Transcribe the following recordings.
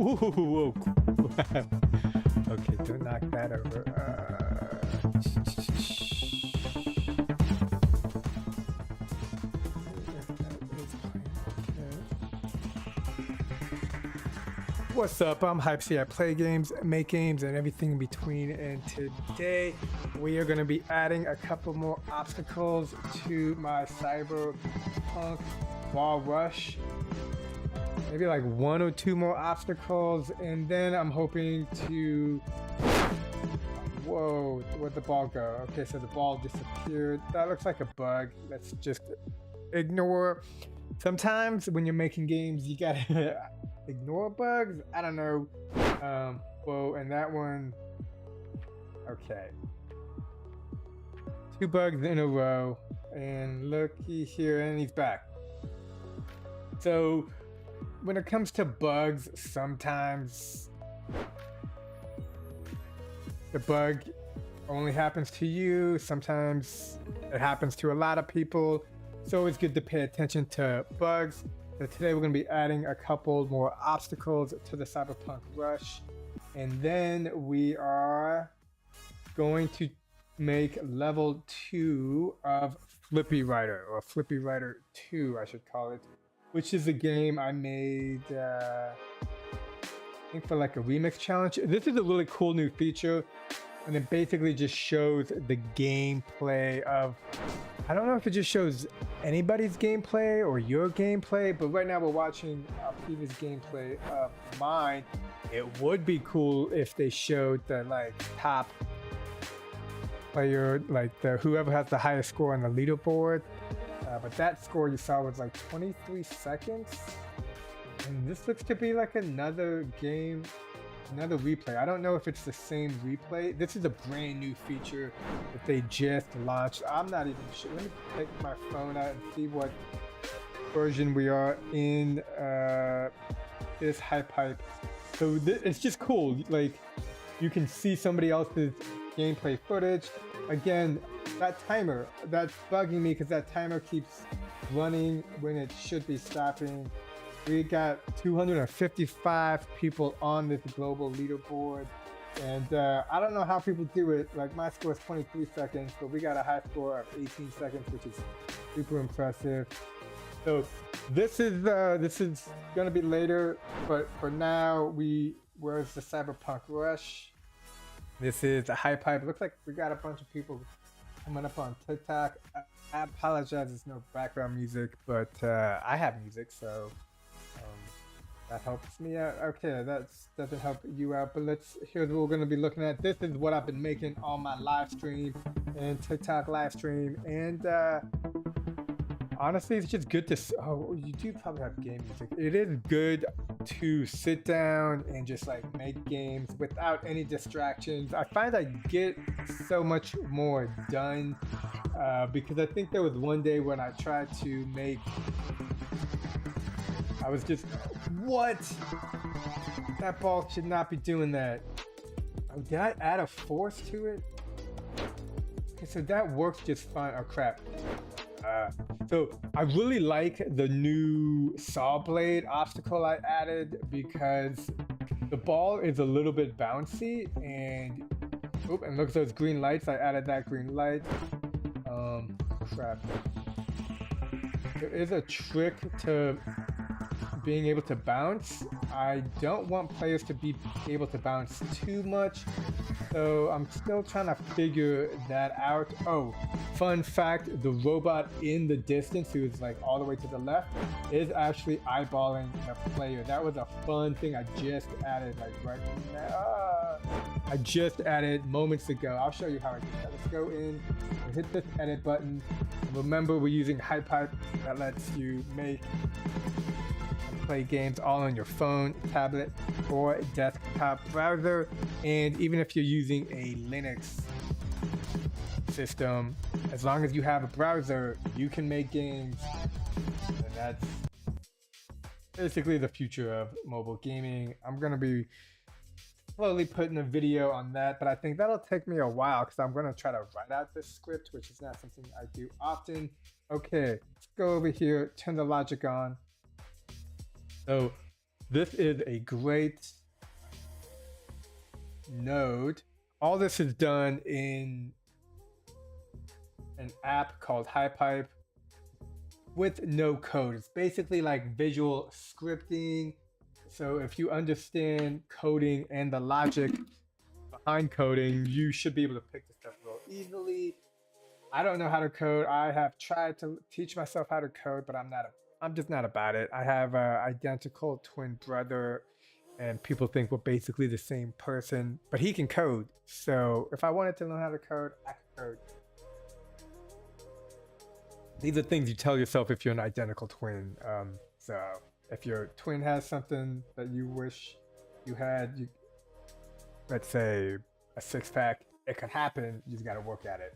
Ooh, okay, don't knock that over. What's up? I'm Hypesy. I play games, make games, and everything in between. And today we are going to be adding a couple more obstacles to my Cyberpunk Wall Rush. Maybe like one or two more obstacles, and then I'm hoping to... Whoa, where'd the ball go? Okay, so the ball disappeared. That looks like a bug. Let's just ignore. Sometimes when you're making games, you gotta ignore bugs. I don't know. Whoa, and that one... Okay. 2 bugs in a row. And looky here, and he's back. So... when it comes to bugs, sometimes the bug only happens to you. Sometimes it happens to a lot of people. It's always good to pay attention to bugs. So today we're going to be adding a couple more obstacles to the Cyberpunk Rush. And then we are going to make level 2 of Flippy Rider, or Flippy Rider 2, I should call it. Which is a game I made, I think for like a remix challenge. This is a really cool new feature, and it basically just shows the gameplay of, I don't know if it just shows anybody's gameplay or your gameplay, but right now we're watching a previous gameplay of mine. It would be cool if they showed the like top player, like whoever has the highest score on the leaderboard. But that score you saw was like 23 seconds. And this looks to be like another game, another replay. I don't know if it's the same replay. This is a brand new feature that they just launched. I'm not even sure. Let me take my phone out and see what version we are in this hype. So it's just cool. Like, you can see somebody else's gameplay footage. Again, that timer, that's bugging me because that timer keeps running when it should be stopping. We got 255 people on this global leaderboard, and I don't know how people do it. Like, my score is 23 seconds, but we got a high score of 18 seconds, which is super impressive. So this is gonna be later, but for now, where's the Cyberpunk Rush? This is a hype. Looks like we got a bunch of people coming up on TikTok. I apologize, there's no background music, but I have music, so that helps me out. Okay, that doesn't help you out, but here's what we're going to be looking at. This is what I've been making on my live stream and TikTok live stream, and honestly, it's just good to... Oh, you do probably have game music. It is good to sit down and just like make games without any distractions. I find I get so much more done because I think there was one day when I tried to make... I was just... What? That ball should not be doing that. Oh, did I add a force to it? Okay, so that works just fine. Oh, crap. So I really like the new saw blade obstacle I added because the ball is a little bit bouncy, and look at those green lights. I added that green light. Crap. There is a trick to being able to bounce. I don't want players to be able to bounce too much, so I'm still trying to figure that out. Oh, fun fact, the robot in the distance, who's like all the way to the left, is actually eyeballing the player. That was a fun thing I just added, like right now. I just added moments ago. I'll show you how I do that. Let's go in and hit this edit button. Remember, we're using Hype that lets you make play games all on your phone, tablet, or desktop browser. And even if you're using a Linux system, as long as you have a browser, you can make games. And that's basically the future of mobile gaming. I'm going to be slowly putting a video on that, but I think that'll take me a while because I'm going to try to write out this script, which is not something I do often. Okay, let's go over here, turn the logic on. So this is a great node. All this is done in an app called HiPipe with no code. It's basically like visual scripting. So if you understand coding and the logic behind coding, you should be able to pick this up real easily. I don't know how to code. I have tried to teach myself how to code, but I'm just not about it. I have an identical twin brother, and people think we're basically the same person, but he can code. So if I wanted to learn how to code, I could code. These are things you tell yourself if you're an identical twin. So if your twin has something that you wish you had, let's say a six-pack, it could happen. You just got to work at it.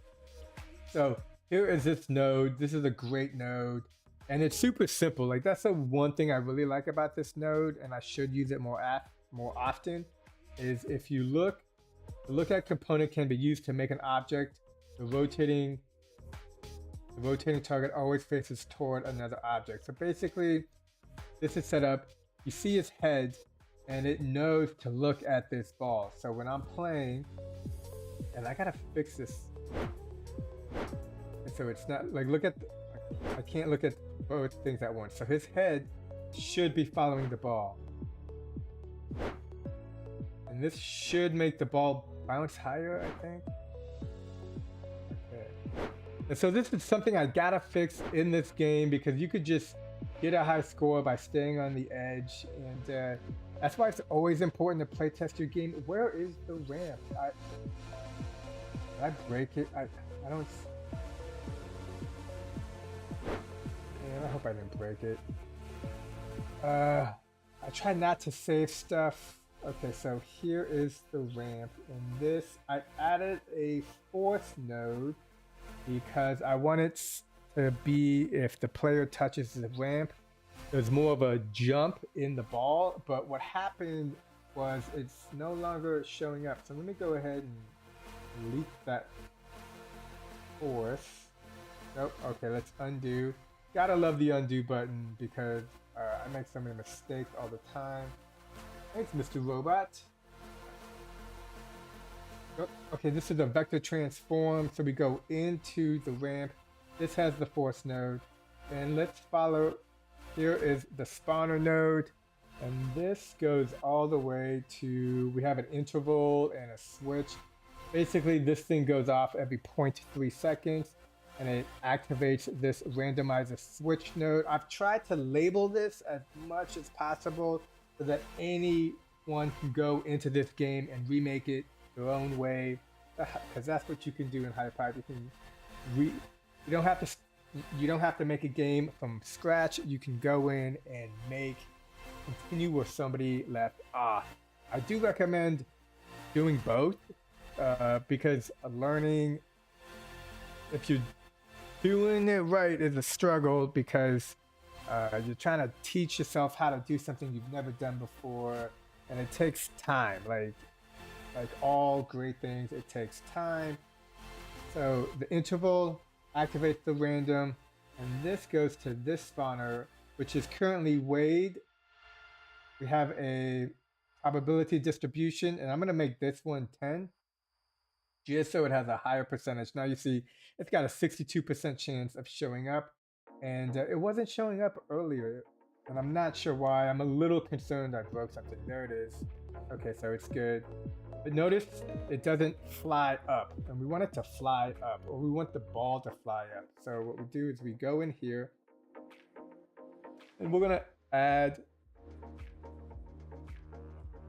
So here is this node. This is a great node, and it's super simple. Like, that's the one thing I really like about this node, and I should use it more often, is if you look at component can be used to make an object. The rotating target always faces toward another object. So basically, this is set up. You see its head, and it knows to look at this ball. So when I'm playing, and I gotta fix this. So it's not like, I can't look at both things at once. So his head should be following the ball. And this should make the ball bounce higher, I think. Okay. And so this is something I gotta fix in this game, because you could just get a high score by staying on the edge. And that's why it's always important to play test your game. Where is the ramp? Did I break it? I don't... I hope I didn't break it. I try not to save stuff. Okay, so here is the ramp. And this, I added a fourth node because I want it to be, if the player touches the ramp, there's more of a jump in the ball. But what happened was it's no longer showing up. So let me go ahead and delete that fourth. Nope. Okay, let's undo. Gotta love the undo button, because I make so many mistakes all the time. Thanks, Mr. Robot. Oh, okay, this is a vector transform, so we go into the ramp. This has the force node, and let's follow. Here is the spawner node, and this goes all the way to, we have an interval and a switch. Basically, this thing goes off every 0.3 seconds. And it activates this randomizer switch node. I've tried to label this as much as possible so that anyone can go into this game and remake it their own way, because that's what you can do in HiPipe. You don't have to make a game from scratch. You can go in and continue where somebody left off. I do recommend doing both, because learning, if you're doing it right, is a struggle, because you're trying to teach yourself how to do something you've never done before, and it takes time. Like all great things, it takes time. So the interval activates the random, and this goes to this spawner, which is currently weighed. We have a probability distribution, and I'm going to make this one 10. Just so it has a higher percentage. Now you see it's got a 62% chance of showing up, and it wasn't showing up earlier, and I'm not sure why. I'm a little concerned I broke something. There it is. Okay, so it's good. But notice it doesn't fly up, and we want it to fly up, or we want the ball to fly up. So what we do is we go in here, and we're gonna add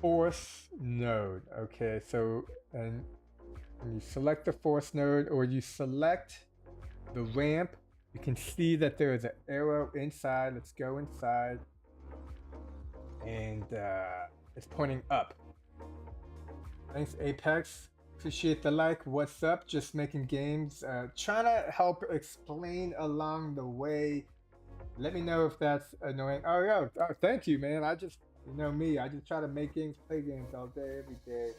force node. Okay, so, and when you select the force node, or you select the ramp, you can see that there is an arrow inside. Let's go inside, and it's pointing up. Thanks, Apex. Appreciate the like. What's up? Just making games. Trying to help explain along the way. Let me know if that's annoying. Oh, yeah. Oh, thank you, man. I just, you know me. I just try to make games, play games all day, every day.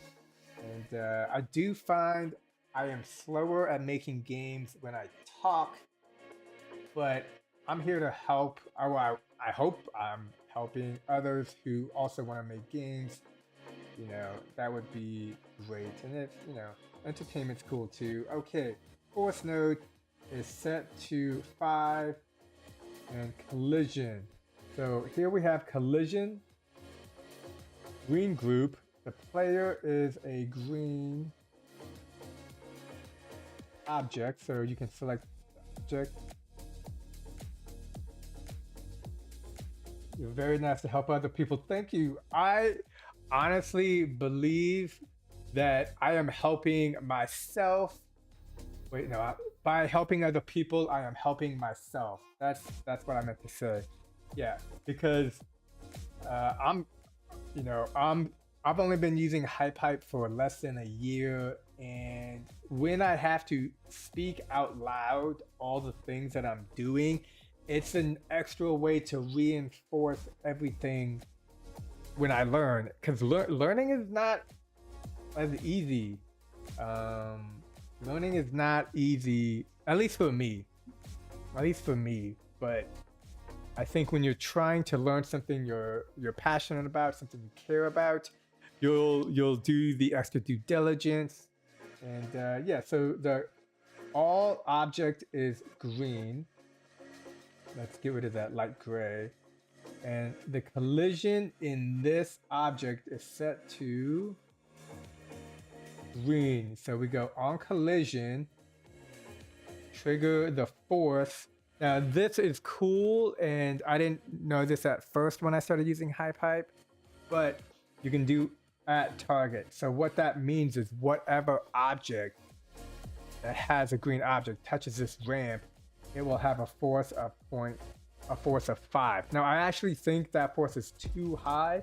And I do find I am slower at making games when I talk, but I'm here to help. I hope I'm helping others who also want to make games. you know, that would be great. And if, you know, entertainment's cool too. Okay, force node is set to 5 and collision. So here we have collision, green group. The player is a green object, so you can select object. You're very nice to help other people. Thank you. I honestly believe that I am helping myself. Wait, no, by helping other people, I am helping myself. That's what I meant to say. Yeah, because I've only been using HypeHype for less than a year, and when I have to speak out loud all the things that I'm doing, it's an extra way to reinforce everything when I learn, because learning is not as easy. Learning is not easy, at least for me. But I think when you're trying to learn something you're passionate about, something you care about, you'll do the extra due diligence. And yeah, so the all object is green. Let's get rid of that light gray. And the collision in this object is set to green. So we go on collision, trigger the force. Now this is cool, and I didn't know this at first when I started using HypeHype, but you can do at target. So what that means is whatever object that has a green object touches this ramp, it will have a force of 5. Now I actually think that force is too high,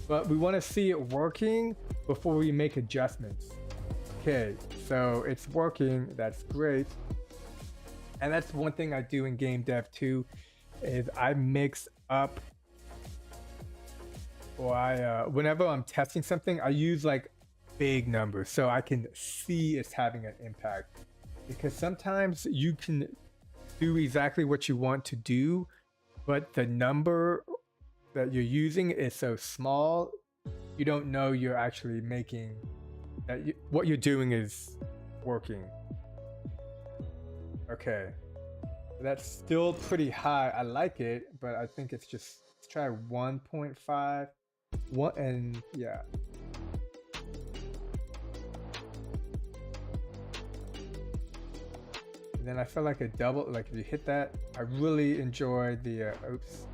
but we want to see it working before we make adjustments. Okay, so it's working, that's great. And that's one thing I do in game dev too, is I mix up, or whenever I'm testing something, I use like big numbers so I can see it's having an impact. Because sometimes you can do exactly what you want to do, but the number that you're using is so small, you don't know you're actually making that what you're doing is working. Okay, that's still pretty high. I like it, but I think it's just, let's try 1.5. And yeah. And then I feel like a double, like if you hit that, I really enjoy the, oops.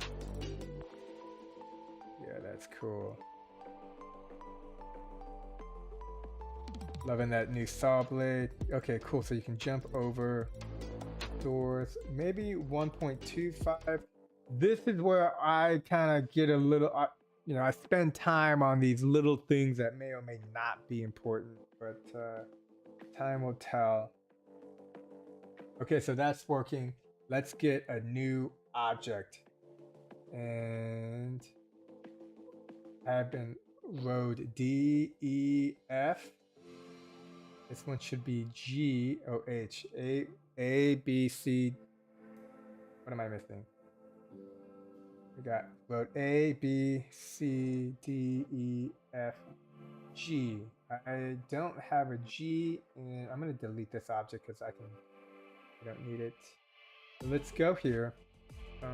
Yeah, that's cool. Loving that new saw blade. Okay, cool. So you can jump over doors. Maybe 1.25. This is where I kind of get a little, you know, I spend time on these little things that may or may not be important, but time will tell. Okay, so that's working. Let's get a new object. And I've been road D, E, F. This one should be G, O, H, A, B, C. What am I missing? We got road A, B, C, D, E, F, G. I don't have a G, and I'm gonna delete this object because I don't need it. So let's go here. All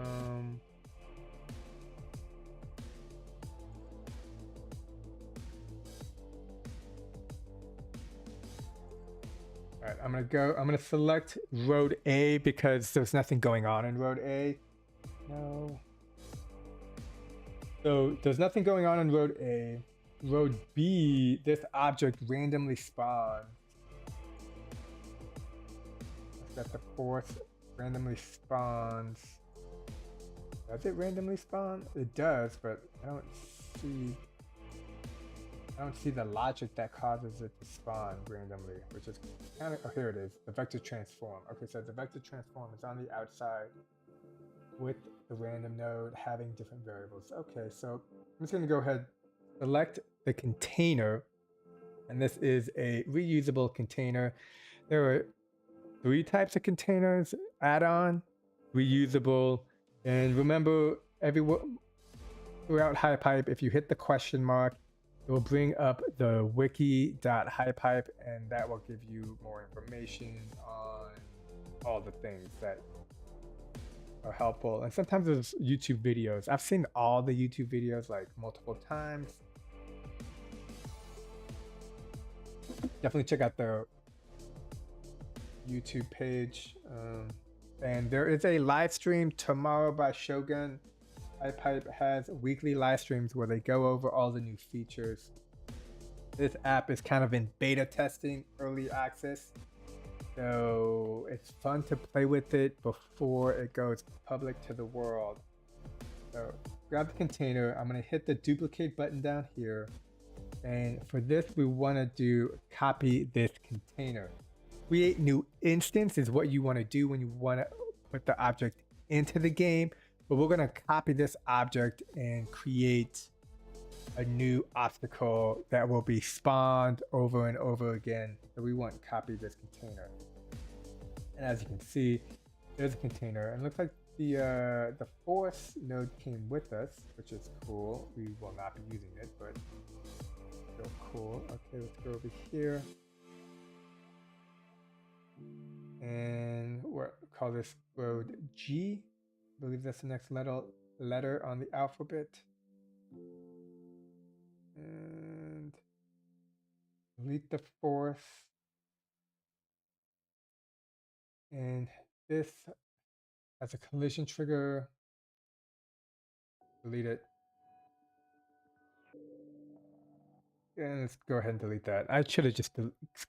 right, I'm gonna select road A because there's nothing going on in road A. No. So there's nothing going on in road A. Road B, this object randomly spawns. Let's set the force randomly spawns. Does it randomly spawn? It does, but I don't see the logic that causes it to spawn randomly, which is kind of, oh, here it is, the vector transform. Okay, so the vector transform is on the outside with the random node having different variables. Okay, so I'm just gonna go ahead, select the container, and this is a reusable container. There are 3 types of containers: add-on, reusable, and remember, throughout HypeHype, if you hit the question mark, It will bring up the wiki.hypipe, and that will give you more information on all the things that are helpful. And sometimes there's YouTube videos. I've seen all the YouTube videos like multiple times. Definitely check out the YouTube page. And there is a live stream tomorrow by Shogun. iPipe has weekly live streams where they go over all the new features. This app is kind of in beta testing, early access. So it's fun to play with it before it goes public to the world. So grab the container. I'm going to hit the duplicate button down here. And for this, we want to do copy this container. Create new instance is what you want to do when you want to put the object into the game. But we're going to copy this object and create a new obstacle that will be spawned over and over again. So we want copy this container. And as you can see, there's a container. And it looks like the force node came with us, which is cool. We will not be using it, but still cool. Okay, let's go over here. And we'll call this road G. I believe that's the next letter on the alphabet. And delete the force. And this as a collision trigger. Delete it. And let's go ahead and delete that. I should have just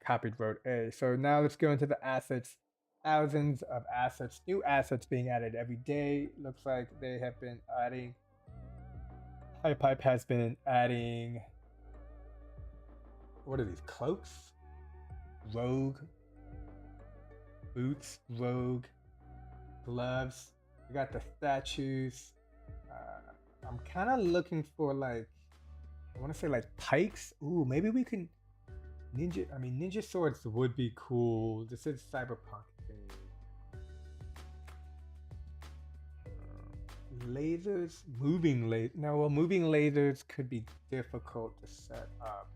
copied road A. So now let's go into the assets. Thousands of assets, new assets being added every day. Looks like they have been adding. HiPipe has been adding. What are these? Cloaks? Rogue. Boots. Rogue. Gloves. We got the statues. I'm kind of looking for like, I want to say like pikes. Ooh, maybe we can ninja swords would be cool. This is cyberpunk thing. Lasers, moving lasers could be difficult to set up.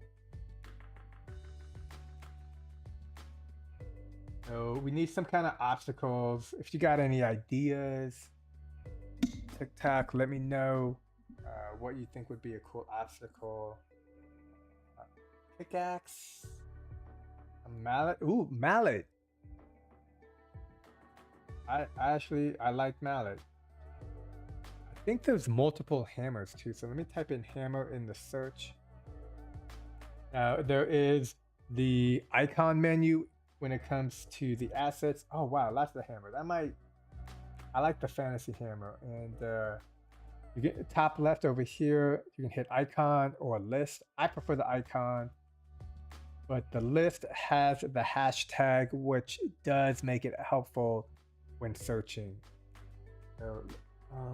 So we need some kind of obstacles. If you got any ideas, TikTok, let me know what you think would be a cool obstacle. Pickaxe, a mallet. Ooh, mallet. I like mallet. I think there's multiple hammers too. So let me type in hammer in the search. Now there is the icon menu when it comes to the assets. Oh wow, that's the hammer. I like the fantasy hammer. And you get the top left over here. You can hit icon or list. I prefer the icon. But the list has the hashtag, which does make it helpful when searching. So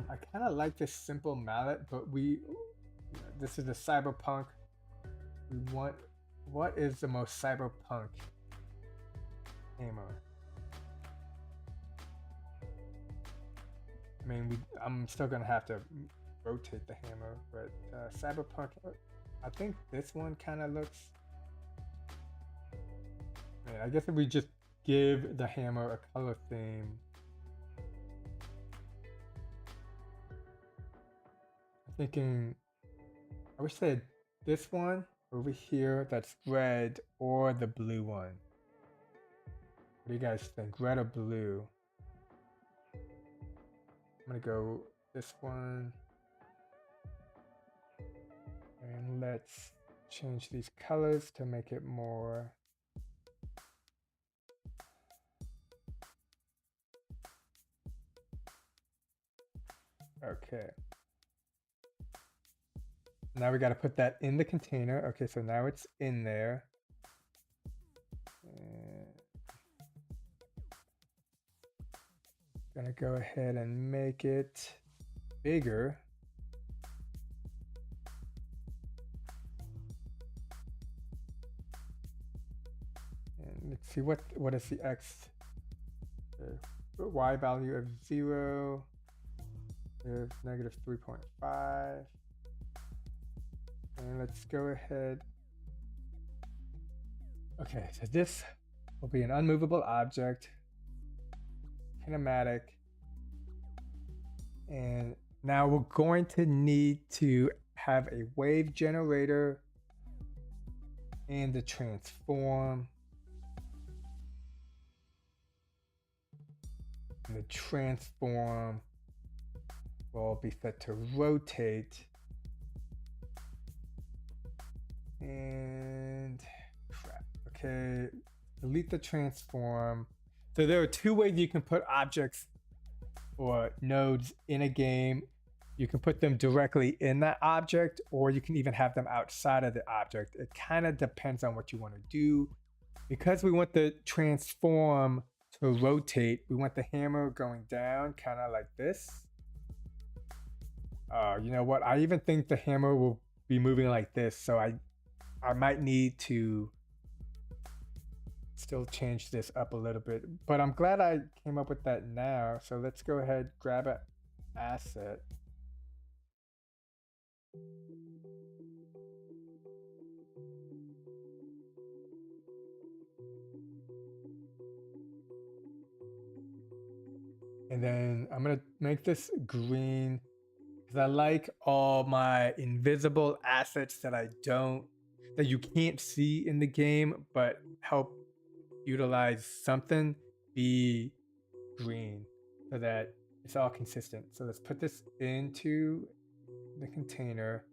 I kind of like this simple mallet, but this is the cyberpunk. We want, what is the most cyberpunk hammer? I mean, I'm still gonna have to rotate the hammer, but cyberpunk, I think this one kind of looks. I guess if we just give the hammer a color theme. I'm thinking, I wish they had this one over here that's red or the blue one. What do you guys think? Red or blue? I'm gonna go this one. And let's change these colors to make it more. Okay. Now we got to put that in the container. Okay, so now it's in there. Gonna go ahead and make it bigger. And let's see what is the X. The Y value of 0. Is -3.5. And let's go ahead. Okay, so this will be an unmovable object, kinematic, and now we're going to need to have a wave generator and the transform. And the transform will be set to rotate. And crap. Okay, delete the transform. So there are two ways you can put objects or nodes in a game. You can put them directly in that object, or you can even have them outside of the object. It kind of depends on what you want to do. Because we want the transform to rotate, we want the hammer going down, kind of like this. You know what? I even think the hammer will be moving like this, so I might need to still change this up a little bit, but I'm glad I came up with that now. So let's go ahead, grab an asset. And then I'm gonna make this green because I like all my invisible assets that you can't see in the game, but help utilize something, be green, so that it's all consistent. So let's put this into the container,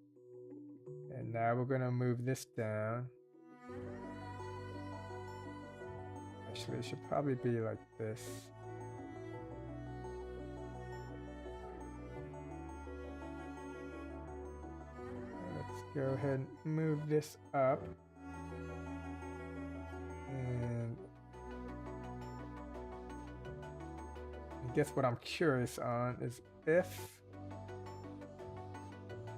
and now we're gonna move this down. Actually, it should probably be like this. Let's go ahead and move this up. And I guess what I'm curious on is if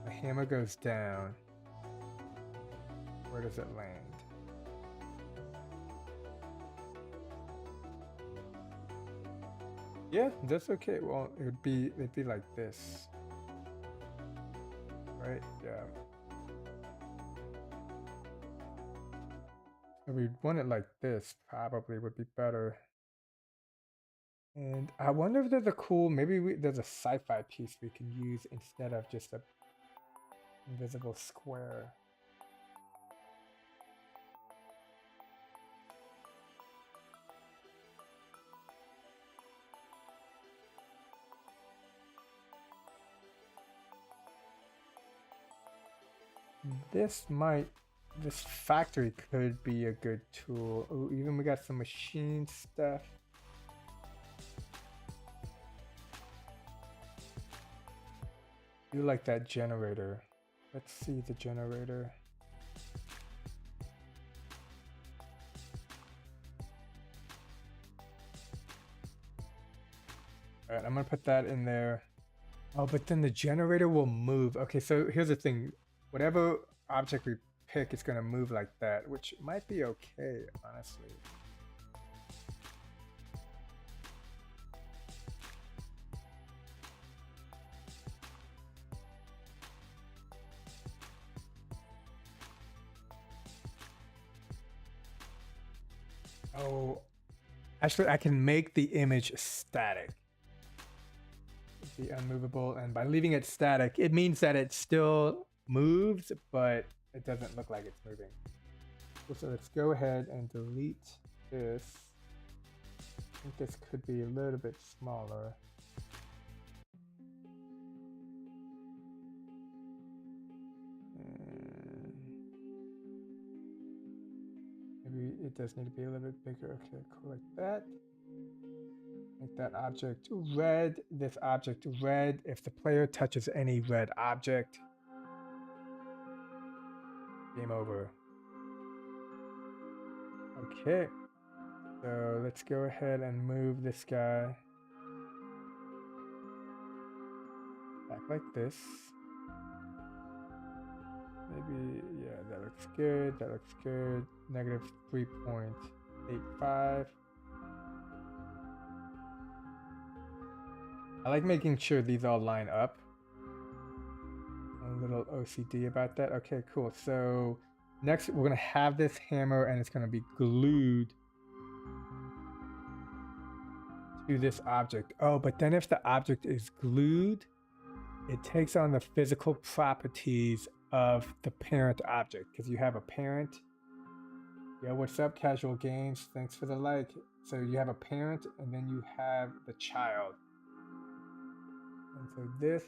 the hammer goes down, where does it land? Yeah, that's okay. Well, it'd be like this, right? Yeah. If we want it like this, probably would be better. And I wonder if there's a cool, there's a sci-fi piece we can use instead of just a invisible square. This factory could be a good tool. Ooh, even we got some machine stuff. You like that generator. Let's see the generator. All right, I'm gonna put that in there. Oh, but then the generator will move. Okay, so here's the thing. Whatever object we pick is gonna move like that, which might be okay, honestly. Oh, actually I can make the image static. Be unmovable, and by leaving it static, it means that it still moves, but it doesn't look like it's moving. So let's go ahead and delete this. I think this could be a little bit smaller. And maybe it does need to be a little bit bigger. Okay, cool, like that. Make that object red, this object red. If the player touches any red object, game over. Okay, so let's go ahead and move this guy back like this. Maybe, yeah, that looks good, that looks good. Negative 3.85. I like making sure these all line up. A little little OCD about that. Okay, cool. So next we're gonna have this hammer and it's gonna be glued to this object. Oh, but then if the object is glued, it takes on the physical properties of the parent object, because you have a parent. Yeah, what's up, Casual Games? Thanks for the like. So you have a parent and then you have the child. And so this,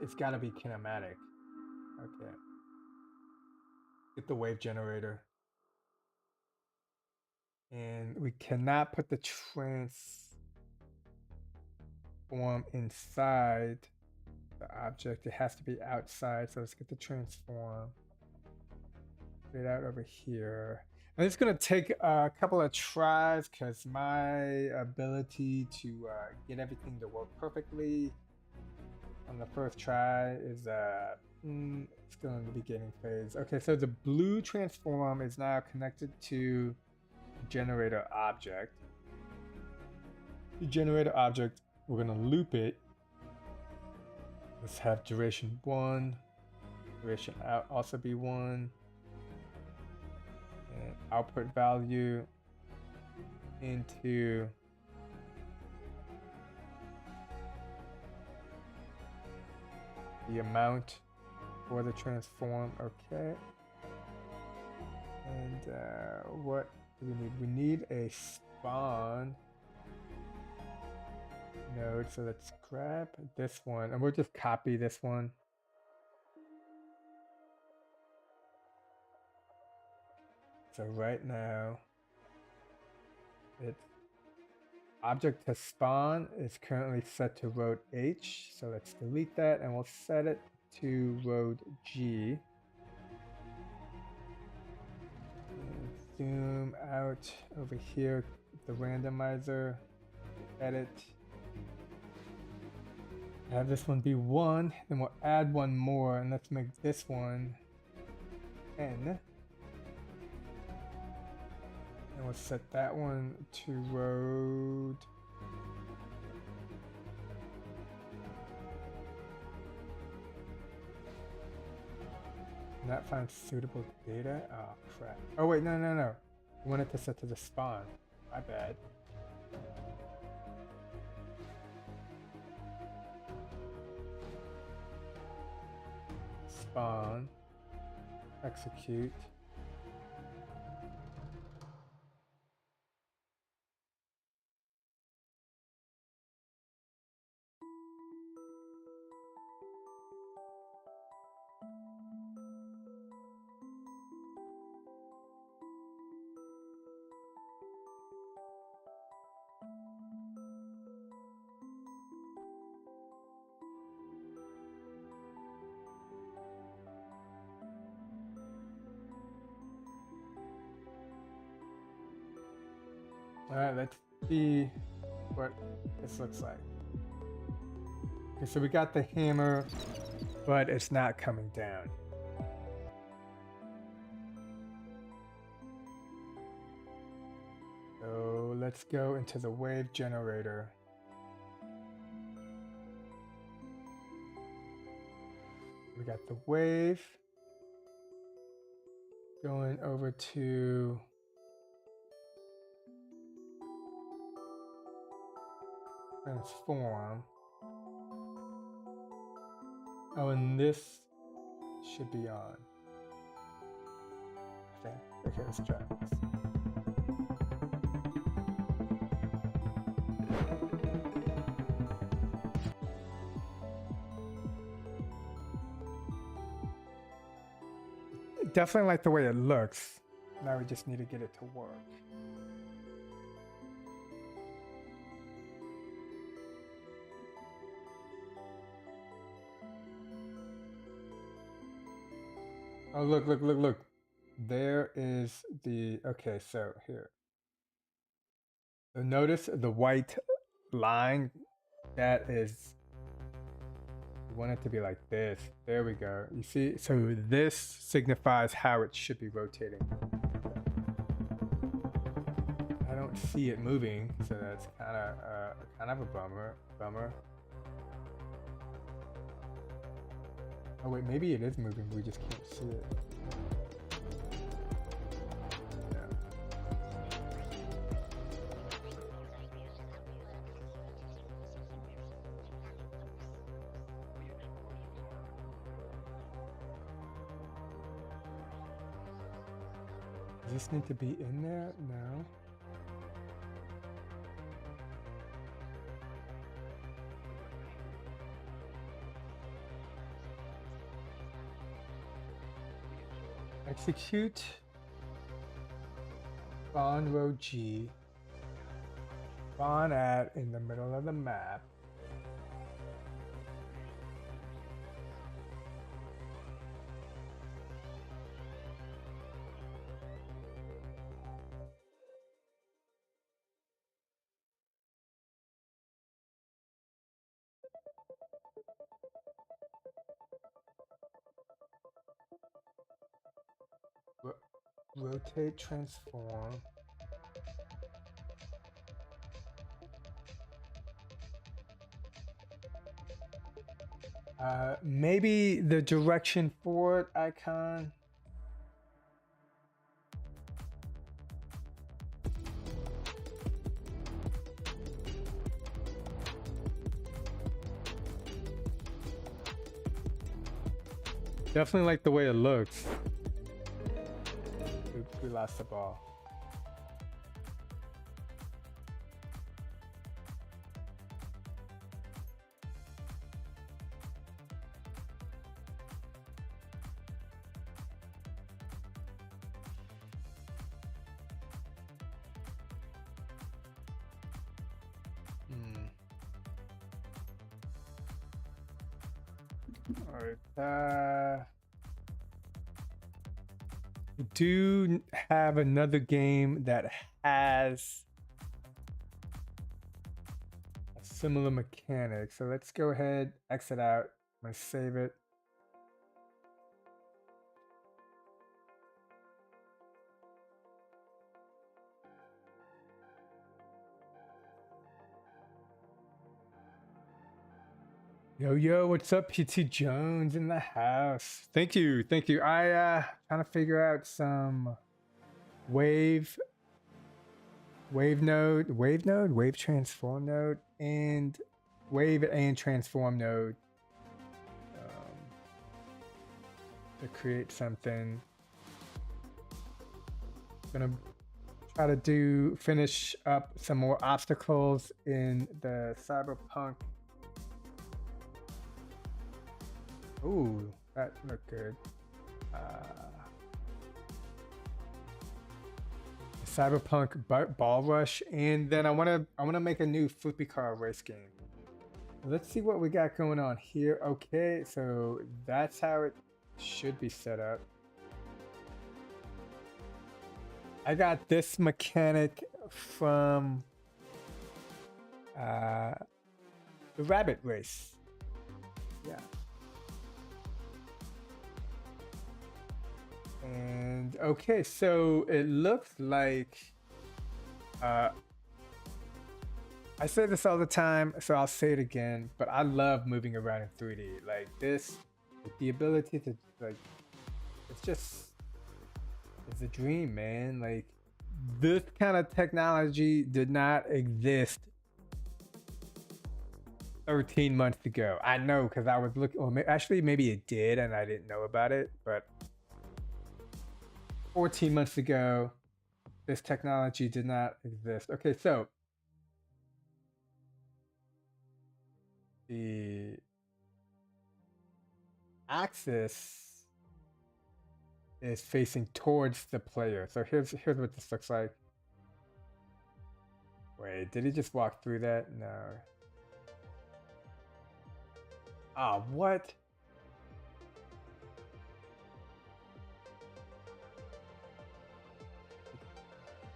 it's got to be kinematic. Okay. Get the wave generator. And we cannot put the transform inside the object. It has to be outside. So let's get the transform. Put it out over here. And it's going to take a couple of tries because my ability to get everything to work perfectly on the first try is still in the beginning phase. Okay, so the blue transform is now connected to the generator object. The generator object, we're going to loop it. Let's have duration 1, duration out also be 1. And output value into the amount for the transform. Okay. And what do we need? We need a spawn node. So let's grab this one and we'll just copy this one. So right now, its object to spawn is currently set to road H. So let's delete that and we'll set it to road G. And zoom out over here, the randomizer, edit. Have this one be 1, then we'll add one more and let's make this one N. And we'll set that one to road. Not find suitable data? Oh crap. Oh wait, no. I want it to set to the spawn. My bad. Spawn. Execute. Alright, let's see what this looks like. Okay, so we got the hammer, but it's not coming down. So let's go into the wave generator. We got the wave going over to transform. Oh, and this should be on. I think. Okay, let's try this. Definitely like the way it looks. Now we just need to get it to work. Oh, look. There is the, okay, so here. So notice the white line, that is, you want it to be like this. There we go. You see, so this signifies how it should be rotating. I don't see it moving, so that's kind of a bummer. Oh wait, maybe it is moving, we just can't see it. Does this need to be in there? No. Execute spawn row G. Spawn at in the middle of the map. Rotate, transform. Maybe the direction forward icon. Definitely like the way it looks. Oops, we lost the ball. All right. We do have another game that has a similar mechanic. So let's go ahead, exit out. I'm gonna save it. Yo, what's up? PT Jones in the house. Thank you. I trying to figure out some wave transform node, and wave and transform node to create something. Gonna try to finish up some more obstacles in the Cyberpunk. Ooh, that looked good. Cyberpunk Ball Rush, and then I wanna make a new flippy car race game. Let's see what we got going on here. Okay, so that's how it should be set up. I got this mechanic from the Rabbit Race. Yeah. And okay, so it looks like I say this all the time, so I'll say it again, but I love moving around in 3D. Like this, with the ability to like, it's a dream, man. Like this kind of technology did not exist 13 months ago. I know, because I was looking, or actually maybe it did and I didn't know about it, but 14 months ago, this technology did not exist. Okay, so the axis is facing towards the player. So here's what this looks like. Wait, did he just walk through that? No. Ah, what?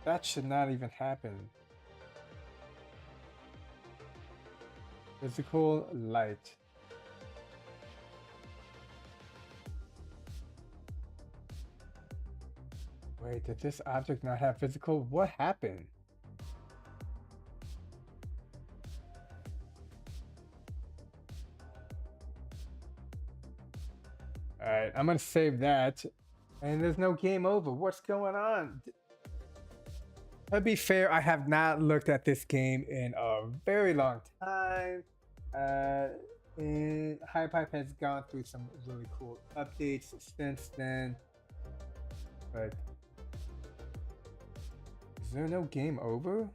That should not even happen. Physical light. Wait, did this object not have physical? What happened? Alright, I'm gonna save that. And there's no game over. What's going on? To be fair, I have not looked at this game in a very long time. And Hypipe has gone through some really cool updates since then. But is there no game over?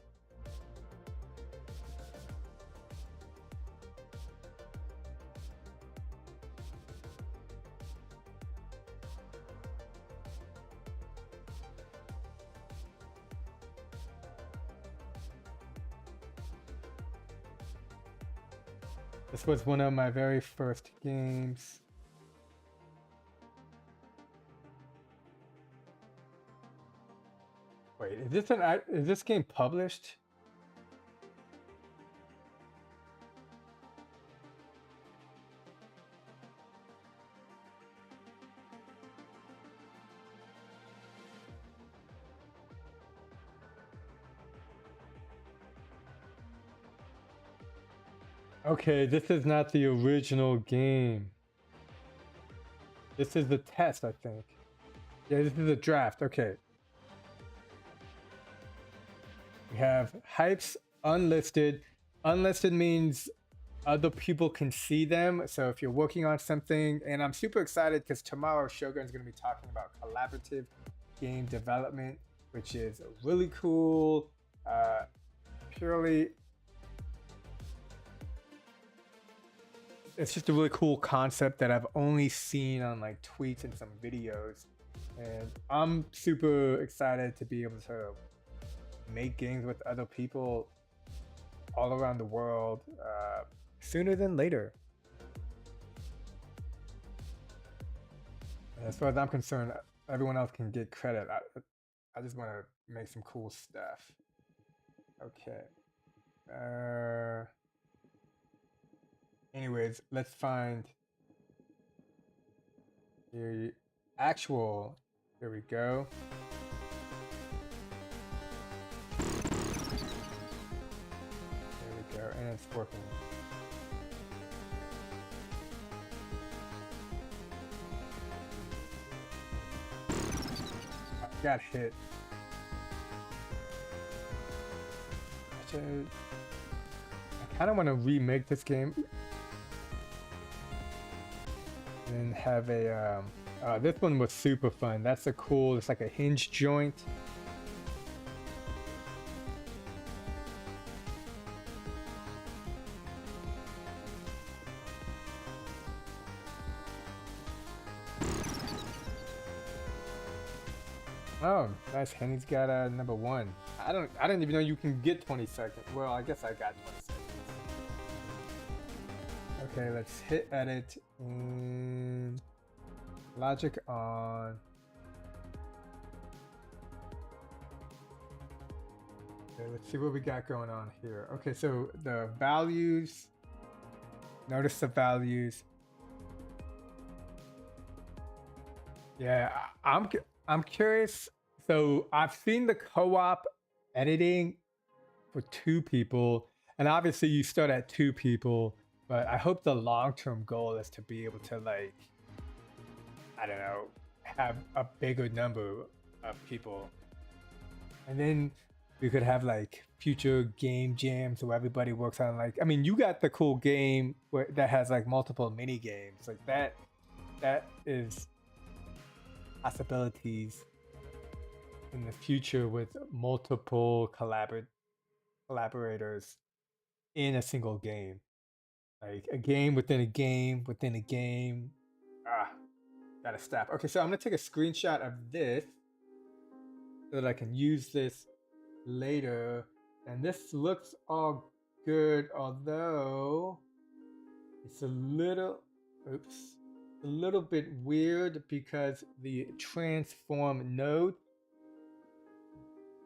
This was one of my very first games. Wait, is this game published? Okay, this is not the original game. This is the test, I think. Yeah, this is a draft. Okay. We have Hypes unlisted. Unlisted means other people can see them. So if you're working on something, and I'm super excited because tomorrow Shogun's going to be talking about collaborative game development, which is really cool. Purely, it's just a really cool concept that I've only seen on like tweets and some videos. And I'm super excited to be able to make games with other people all around the world sooner than later. And as far as I'm concerned, everyone else can get credit. I just want to make some cool stuff. Okay. Anyways, let's find the actual. There we go. And it's working. I got hit. I kind of want to remake this game and have a. This one was super fun. That's a cool. It's like a hinge joint. Oh, nice. Henny's got number 1. I didn't even know you can get 20 seconds. Well, I guess I got 20 seconds. Okay, let's hit edit and logic on. Okay, let's see what we got going on here. Okay, so the values. Notice the values. Yeah, I'm curious. So I've seen the co-op editing for 2 people, and obviously you start at 2 people, but I hope the long-term goal is to be able to, like, I don't know, have a bigger number of people. And then we could have like future game jams where everybody works on, like, I mean, you got the cool game that has like multiple mini games. Like that is possibilities in the future with multiple collaborators in a single game, like a game within a game within a game. Gotta stop. Okay, so I'm gonna take a screenshot of this so that I can use this later. And this looks all good, although it's a little bit weird because the transform node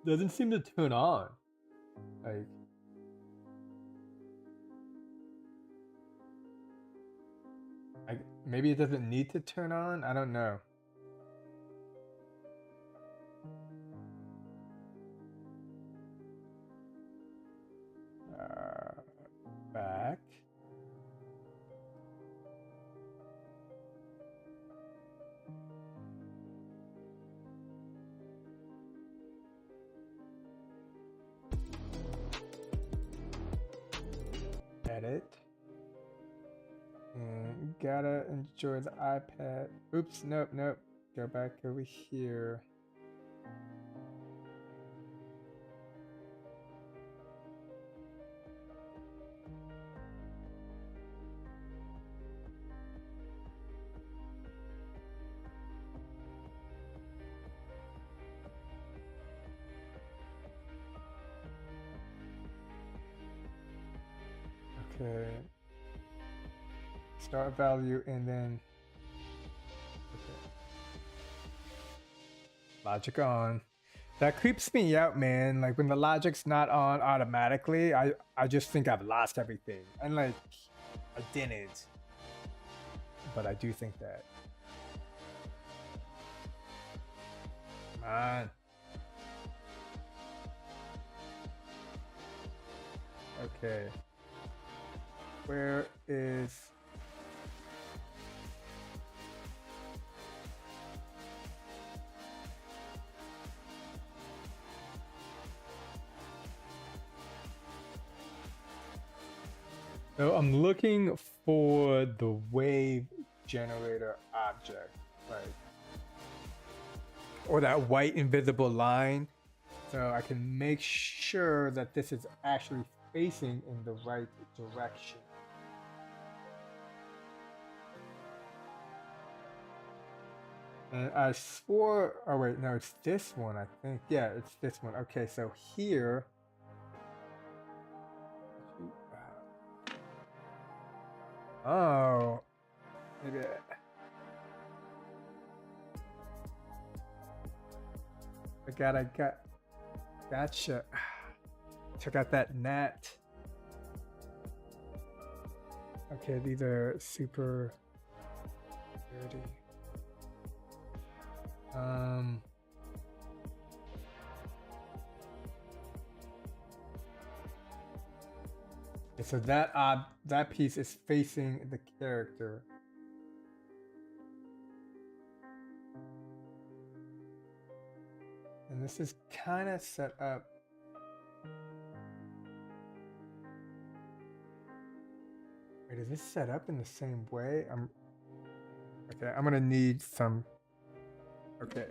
doesn't seem to turn on. Like maybe it doesn't need to turn on. I don't know. Back. edit. And gotta enjoy the iPad. Oops, nope. Go back over here. Okay. Start value and then logic on. That creeps me out, man. Like when the logic's not on automatically, I just think I've lost everything. And like I didn't. But I do think that. Come on. Okay. Where is... So I'm looking for the wave generator object, like, or that white invisible line, so I can make sure that this is actually facing in the right direction. And I swore, oh wait, no, it's this one, I think. Yeah, it's this one. Okay, so here, oh, maybe I gotcha. Check out that net. Okay, these are super dirty. So that piece is facing the character. And this is kind of set up. Wait, is this set up in the same way? Okay, I'm gonna need some. Okay.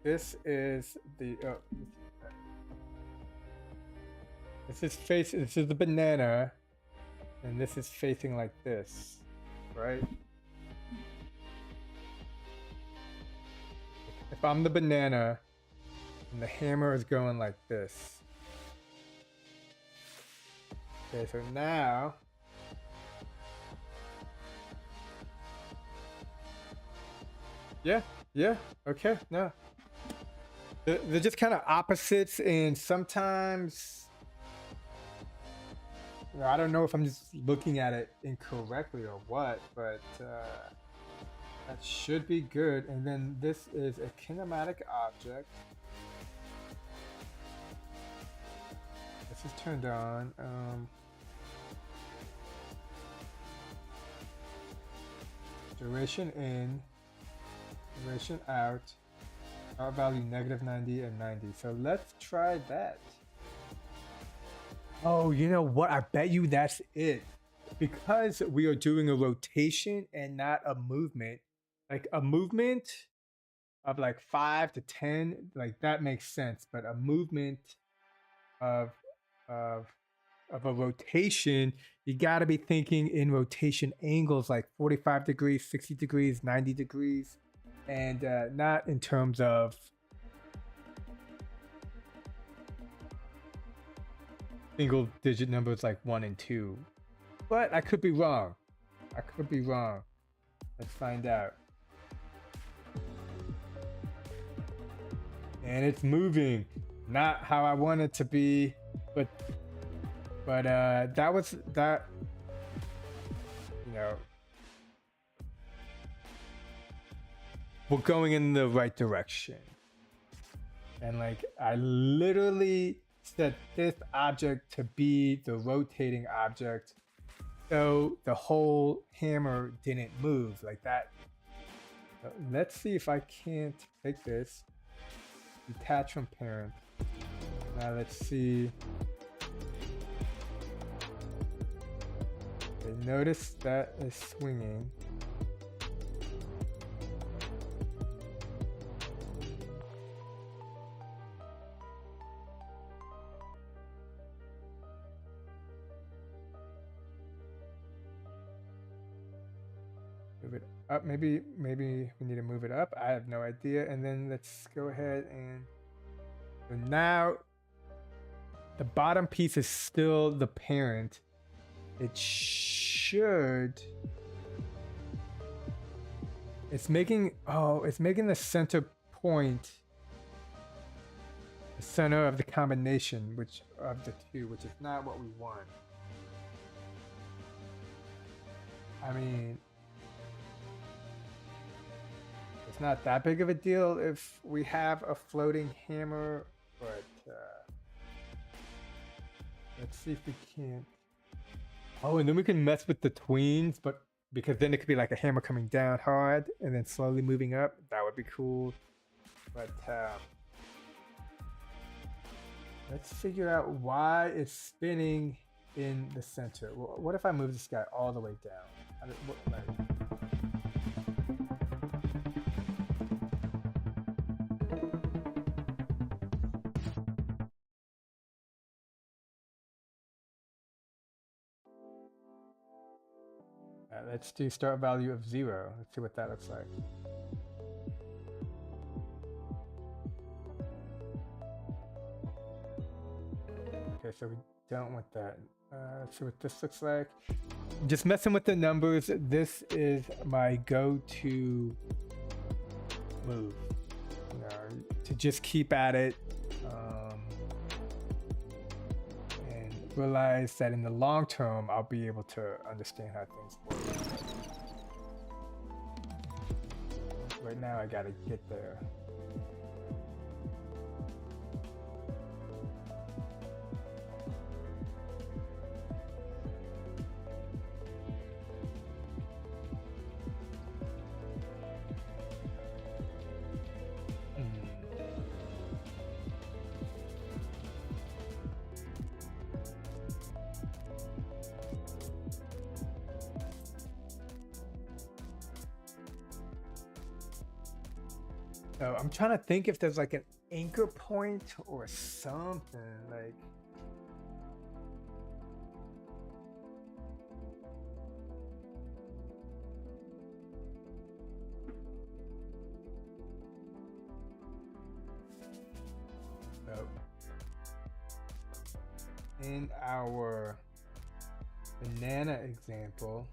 This is the this is the banana, and this is facing like this, right? If I'm the banana and the hammer is going like this. Okay, so now yeah, okay, no. They're just kind of opposites, and sometimes, you know, I don't know if I'm just looking at it incorrectly or what, but that should be good. And then this is a kinematic object. This is turned on. Duration in, duration out. Our value -90 and 90. So let's try that. Oh, you know what? I bet you that's it. Because we are doing a rotation and not a movement. Like a movement of like 5 to 10, like that makes sense. But a movement of a rotation, you got to be thinking in rotation angles like 45 degrees, 60 degrees, 90 degrees. And not in terms of single digit numbers like 1 and 2. But I could be wrong. Let's find out. And it's moving. Not how I want it to be, but that was that, you know, we're going in the right direction. And like I literally set this object to be the rotating object, so the whole hammer didn't move like that. So let's see if I can't take this, detach from parent. Now let's see. Okay, notice that is swinging. Move it up. Maybe we need to move it up. I have no idea. And then let's go ahead and so now the bottom piece is still the parent. It should. It's making the center point the center of the combination, which of the two, which is not what we want. I mean, it's not that big of a deal if we have a floating hammer, but let's see if we can't. Oh, and then we can mess with the tweens, but because then it could be like a hammer coming down hard and then slowly moving up. That would be cool. But let's figure out why it's spinning in the center. Well, what if I move this guy all the way down? Let's do start value of 0. Let's see what that looks like. Okay, so we don't want that. Let's see what this looks like. Just messing with the numbers. This is my go-to move. You know, to just keep at it. Realize that in the long term, I'll be able to understand how things work. Right now, I gotta get there. So I'm trying to think if there's like an anchor point or something like. So in our banana example,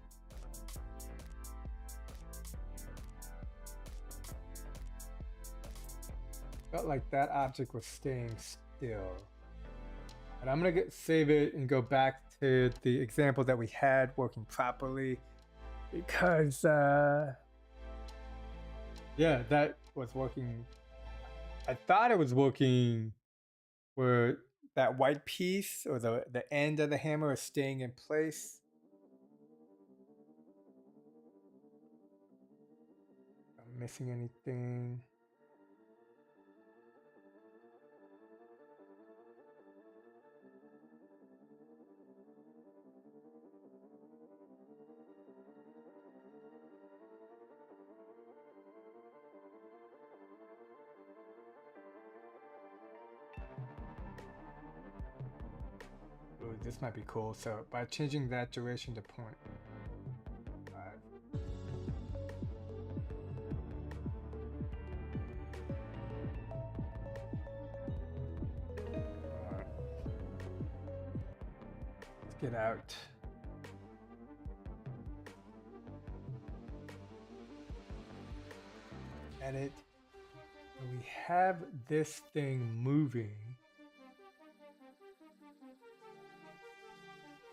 felt like that object was staying still. And I'm gonna save it and go back to the example that we had working properly, because yeah, that was working. I thought it was working where that white piece or the end of the hammer is staying in place. I'm missing anything. Ooh, this might be cool. So by changing that duration to 0.5. Let's get out. Edit. We have this thing moving.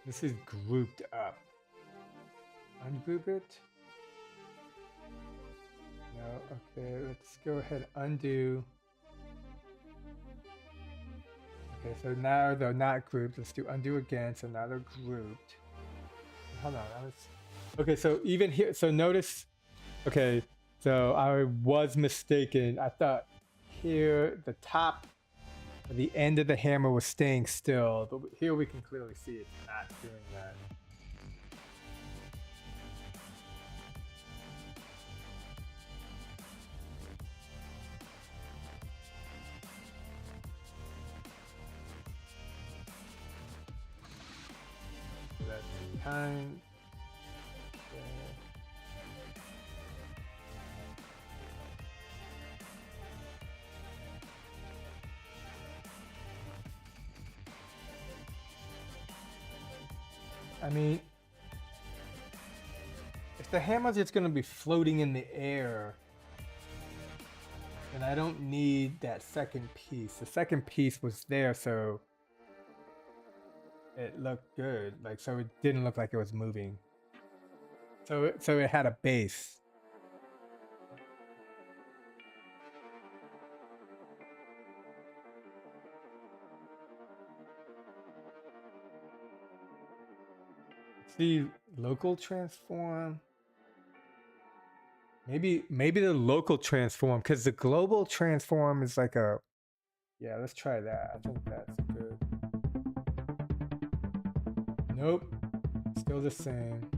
This is grouped up. Ungroup it. No, okay, let's go ahead, undo. Okay, so now they're not grouped. Let's do undo again. So now they're grouped. Hold on, okay, so even here, so notice, okay, so I was mistaken. I thought here, the top The end of the hammer was staying still, but here we can clearly see it's not doing that. So that's time. I mean, if the hammer's just going to be floating in the air, then I don't need that second piece. The second piece was there, so it looked good. Like, so it didn't look like it was moving. So it had a base. The local transform. Maybe the local transform, because the global transform is like a. Yeah, let's try that. I think that's good. Nope, still the same.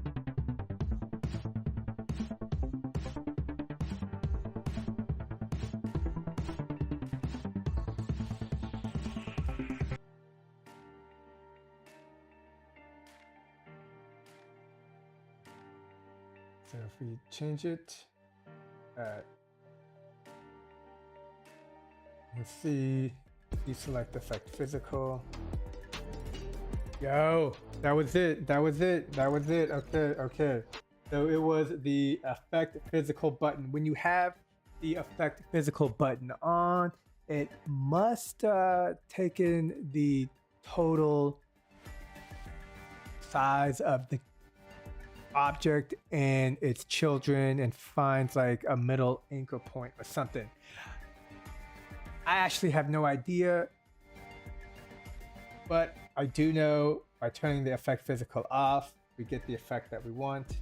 So if we change it, let's see, deselect effect physical. Yo, that was it. Okay. So it was the effect physical button. When you have the effect physical button on, it must take in the total size of the object and its children and finds like a middle anchor point or something. I actually have no idea, but I do know by turning the effect physical off, we get the effect that we want,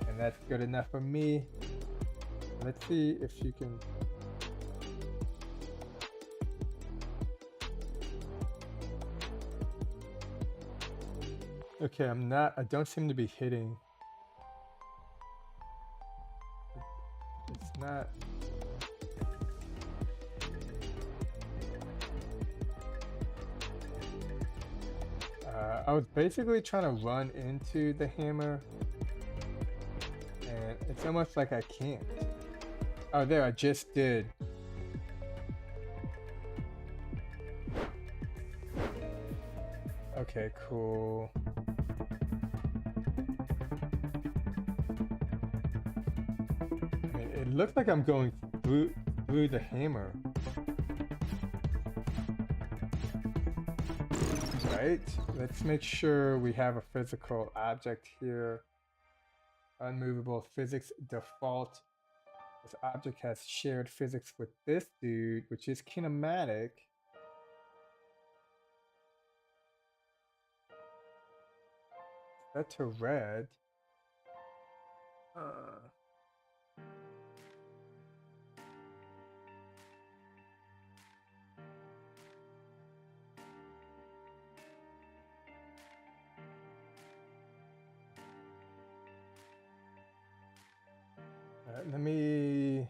and that's good enough for me. Let's see if you can. Okay, I don't seem to be hitting. It's not. I was basically trying to run into the hammer, and it's almost like I can't. Oh, there, I just did. Okay, cool. I mean, it looks like I'm going through the hammer. Right, let's make sure we have a physical object here. Unmovable physics default. This object has shared physics with this dude, which is kinematic. Set to red. Let me.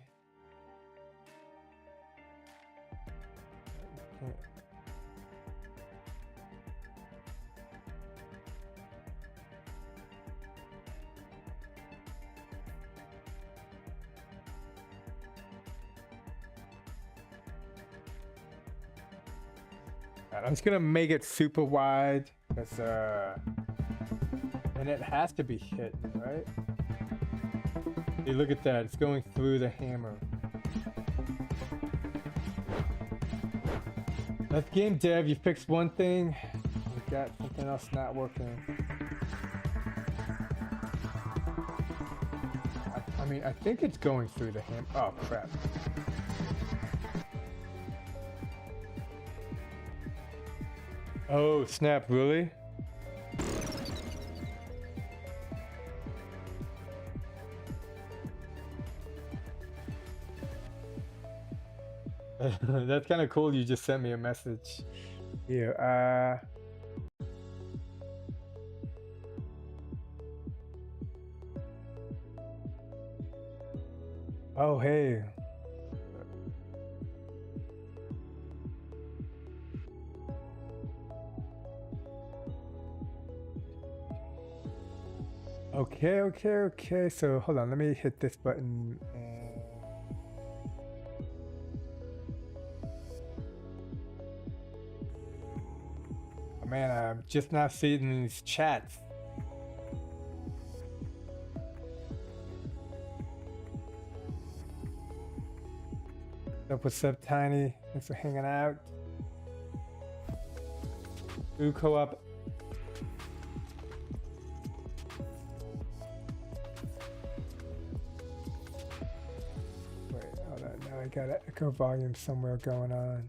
I'm just gonna make it super wide because and it has to be hit, right? Hey, look at that, it's going through the hammer. That's game dev, you fixed one thing, you got something else not working. I mean, I think it's going through the hammer. Oh crap. Oh snap, really? That's kind of cool. You just sent me a message. Here. Oh, hey. Okay. So hold on, let me hit this button. Oh, man, I'm just now seeing these chats. What's up, Tiny? Thanks for hanging out. Ooh, co-op. Wait, hold on. Now I got an echo volume somewhere going on.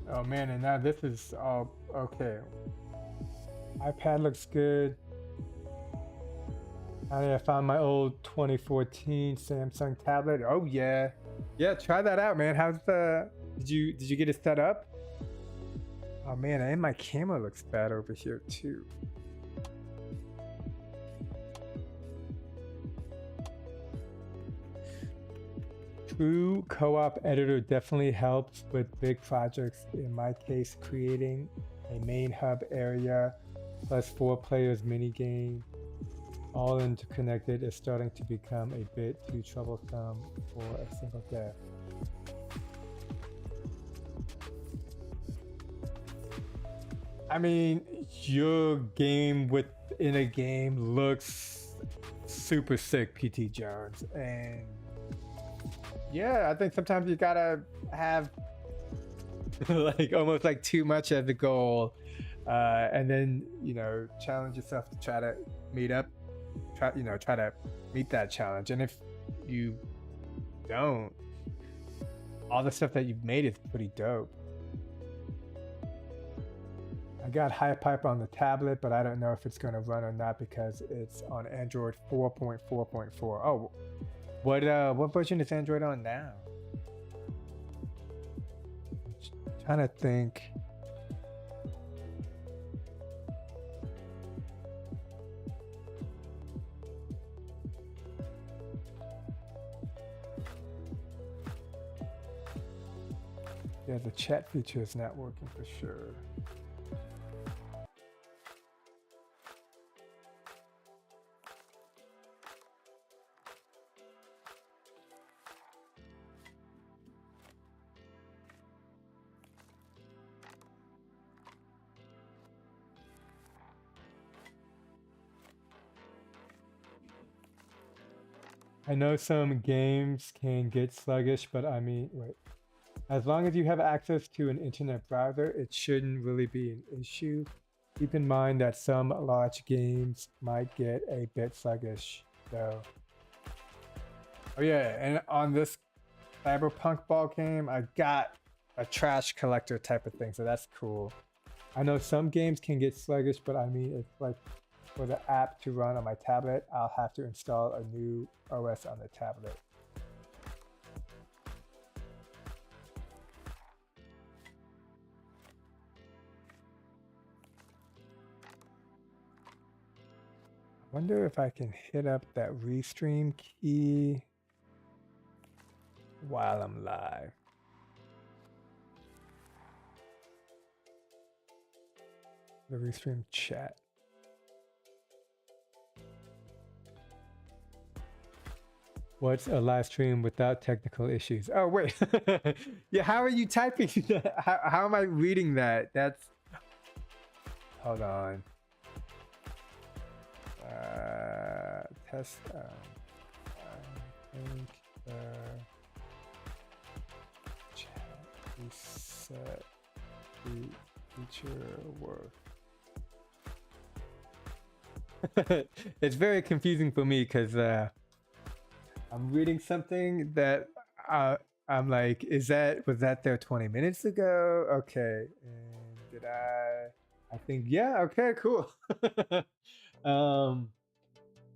Oh man, and now this is all okay. iPad looks good. I found my old 2014 Samsung tablet. Oh yeah, try that out, man. How's the? Did you get it set up? Oh man, and my camera looks bad over here too. True co-op editor definitely helps with big projects. In my case, creating a main hub area plus 4 players mini game, all interconnected, is starting to become a bit too troublesome for a single dev. I mean, your game within a game looks super sick, PT Jones, and yeah, I think sometimes you gotta have like almost like too much as a goal, and then challenge yourself to try to try to meet that challenge. And if you don't, all the stuff that you've made is pretty dope. I got HiPipe on the tablet, but I don't know if it's going to run or not because it's on Android 4.4.4. Oh. What version is Android on now? I'm trying to think. Yeah, the chat feature is not working for sure. I know some games can get sluggish, but I mean, wait. As long as you have access to an internet browser, it shouldn't really be an issue. Keep in mind that some large games might get a bit sluggish, though. Oh yeah, and on this Cyberpunk ball game, I got a trash collector type of thing, so that's cool. I know some games can get sluggish, but I mean, it's like for the app to run on my tablet, I'll have to install a new OS on the tablet. I wonder if I can hit up that restream key while I'm live. The restream chat. What's a live stream without technical issues? Oh, wait. Yeah, how are you typing that? How am I reading that? That's... Hold on. Test. I think chat reset the feature work. It's very confusing for me because I'm reading something that I'm like, was that there 20 minutes ago? Okay. And did I think, yeah, okay, cool. um,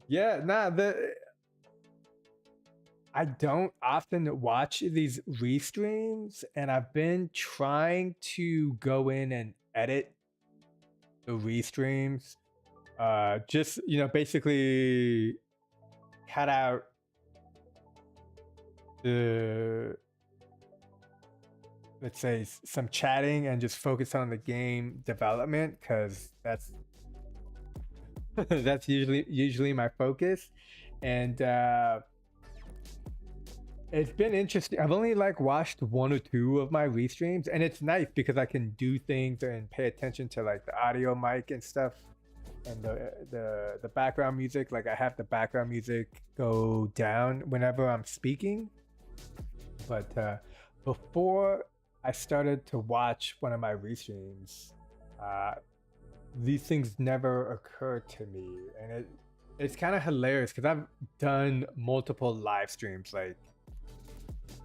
yeah, nah, I don't often watch these restreams, and I've been trying to go in and edit the restreams. Just, basically cut out the, let's say, some chatting and just focus on the game development, because that's usually my focus. And it's been interesting. I've only watched one or two of my restreams, and it's nice because I can do things and pay attention to the audio mic and stuff, and the background music. Like, I have the background music go down whenever I'm speaking. But before I started to watch one of my restreams, these things never occurred to me, and it's kind of hilarious because I've done multiple live streams,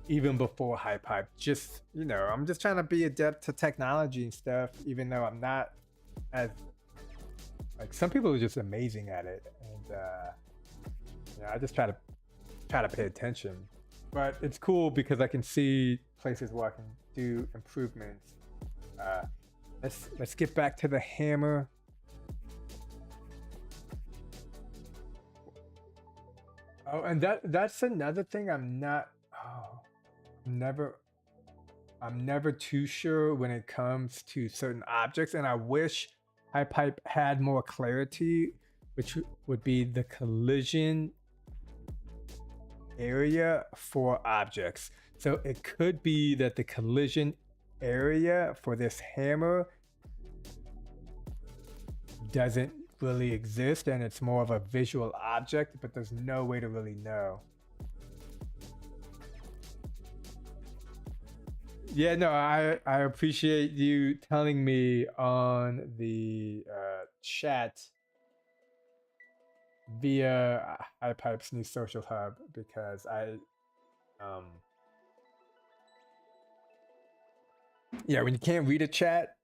even before Hype. Just, I'm just trying to be adept to technology and stuff, even though I'm not as, some people are just amazing at it, and I just try to pay attention. But it's cool because I can see places where I can do improvements. Let's get back to the hammer. Oh, and that's another thing I'm never too sure when it comes to certain objects, and I wish HiPipe had more clarity, which would be the collision area for objects. So it could be that the collision area for this hammer doesn't really exist, and it's more of a visual object, but there's no way to really know. Yeah, no, I appreciate you telling me on the chat via iPipe's new social hub, because yeah, when you can't read a chat,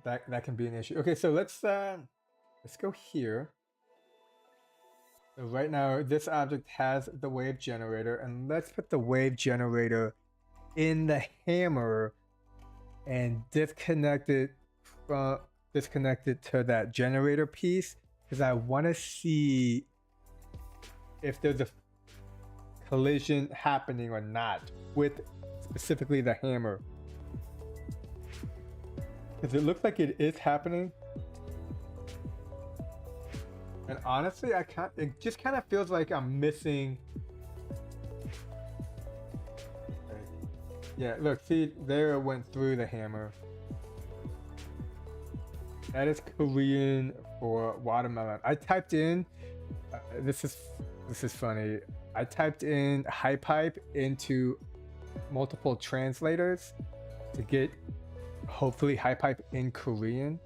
that can be an issue. Okay, so let's go here. So right now this object has the wave generator, and let's put the wave generator in the hammer and disconnect it to that generator piece, because I want to see if there's a collision happening or not with specifically the hammer, because it looks like it is happening. And honestly, it just kind of feels like I'm missing. Yeah, look, see, there it went through the hammer. That is Korean for watermelon. I typed in, this is funny. I typed in HiPipe into multiple translators to get hopefully HiPipe in Korean,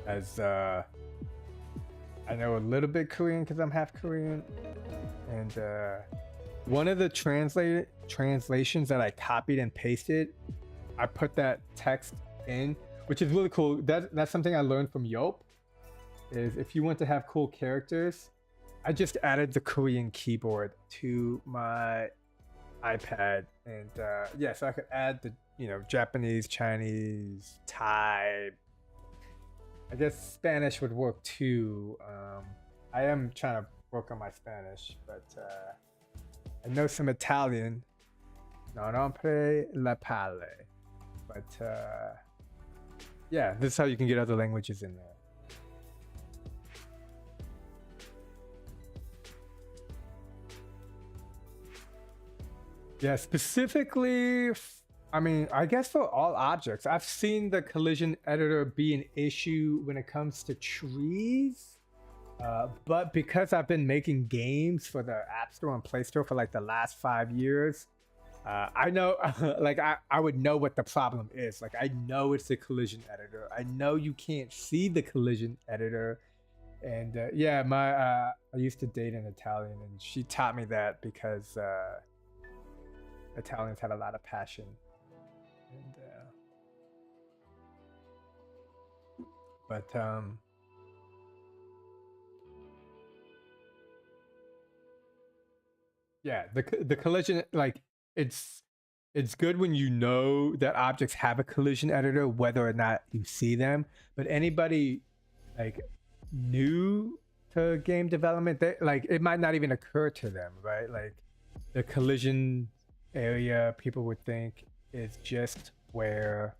as I know a little bit Korean because I'm half Korean. And one of the translations that I copied and pasted, I put that text in, which is really cool. That's something I learned from Yelp, is if you want to have cool characters, I just added the Korean keyboard to my iPad, and yeah, so I could add the Japanese, Chinese, Thai. I guess Spanish would work too. I am trying to work on my Spanish, but I know some Italian. Non rompere la palle. But yeah, this is how you can get other languages in there. Yeah, specifically, I mean, I guess for all objects, I've seen the collision editor be an issue when it comes to trees. But because I've been making games for the App Store and Play Store for the last 5 years, I know, I would know what the problem is. I know it's the collision editor. I know you can't see the collision editor. And yeah, I used to date an Italian, and she taught me that, because Italians have a lot of passion. And, yeah, the collision, like, it's good when you know that objects have a collision editor, whether or not you see them. But anybody like new to game development, they, like, it might not even occur to them, right? Like, the collision area, people would think, is just where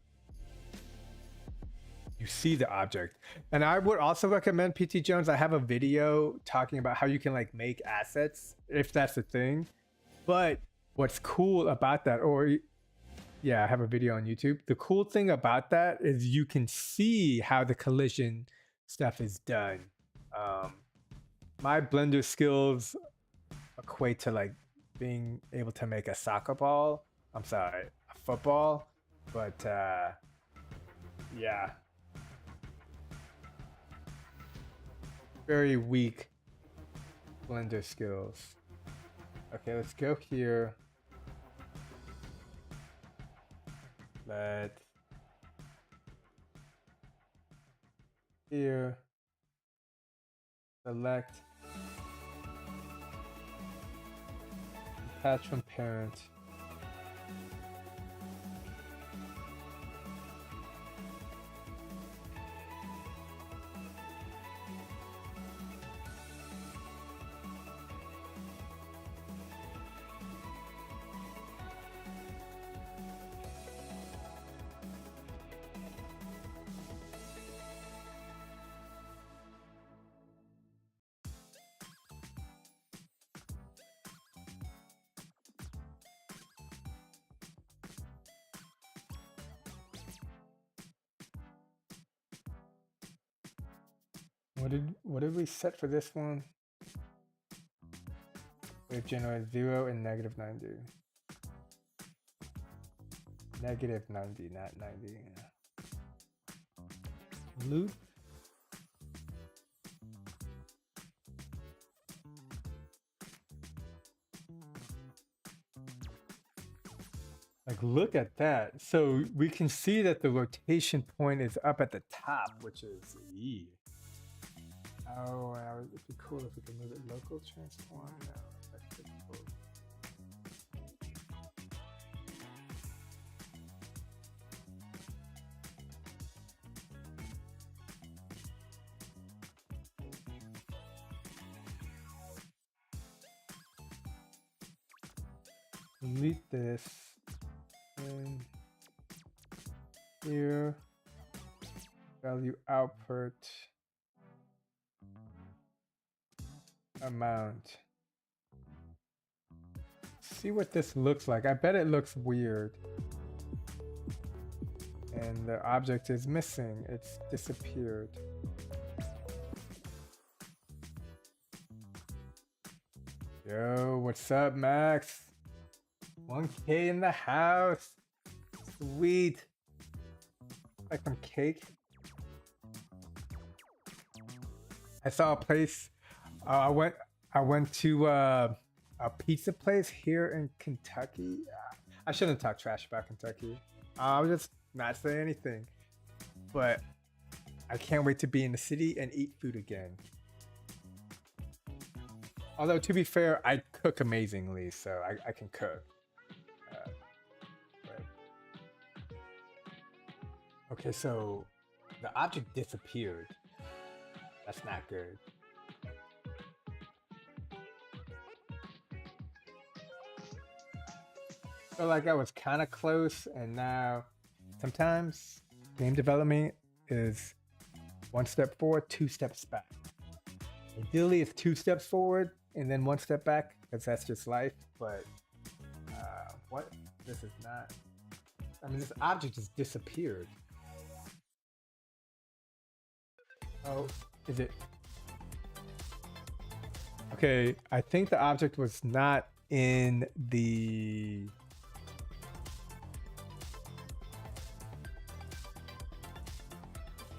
you see the object. And I would also recommend PT Jones. I have a video talking about how you can like make assets, if that's a thing. But what's cool about that, or yeah, I have a video on YouTube. The cool thing about that is you can see how the collision stuff is done. My Blender skills equate to like being able to make a soccer ball. I'm sorry, a football. But yeah. Very weak Blender skills. Okay, let's go here. Here, select attach from parent. What did we set for this one? We generate 0 and -90. -90, not 90. Loop. Like, look at that. So we can see that the rotation point is up at the top, which is E. Oh, it'd be cool if we could move it local transform. No, that's difficult. Delete this. And here, value output. Amount. See what this looks like. I bet it looks weird. And the object is missing. It's disappeared. Yo, what's up, Max? 1K in the house. Sweet. Like some cake. I saw a place. I went to a pizza place here in Kentucky. I shouldn't talk trash about Kentucky. I'll just not say anything. But I can't wait to be in the city and eat food again. Although, to be fair, I cook amazingly, so I can cook. Okay, so the object disappeared. That's not good. Felt like I was kind of close, and now sometimes game development is 1 step forward, 2 steps back. Ideally, it's 2 steps forward and then 1 step back, because that's just life. But what? This is not. I mean, this object just disappeared. Oh, is it? Okay, I think the object was not in the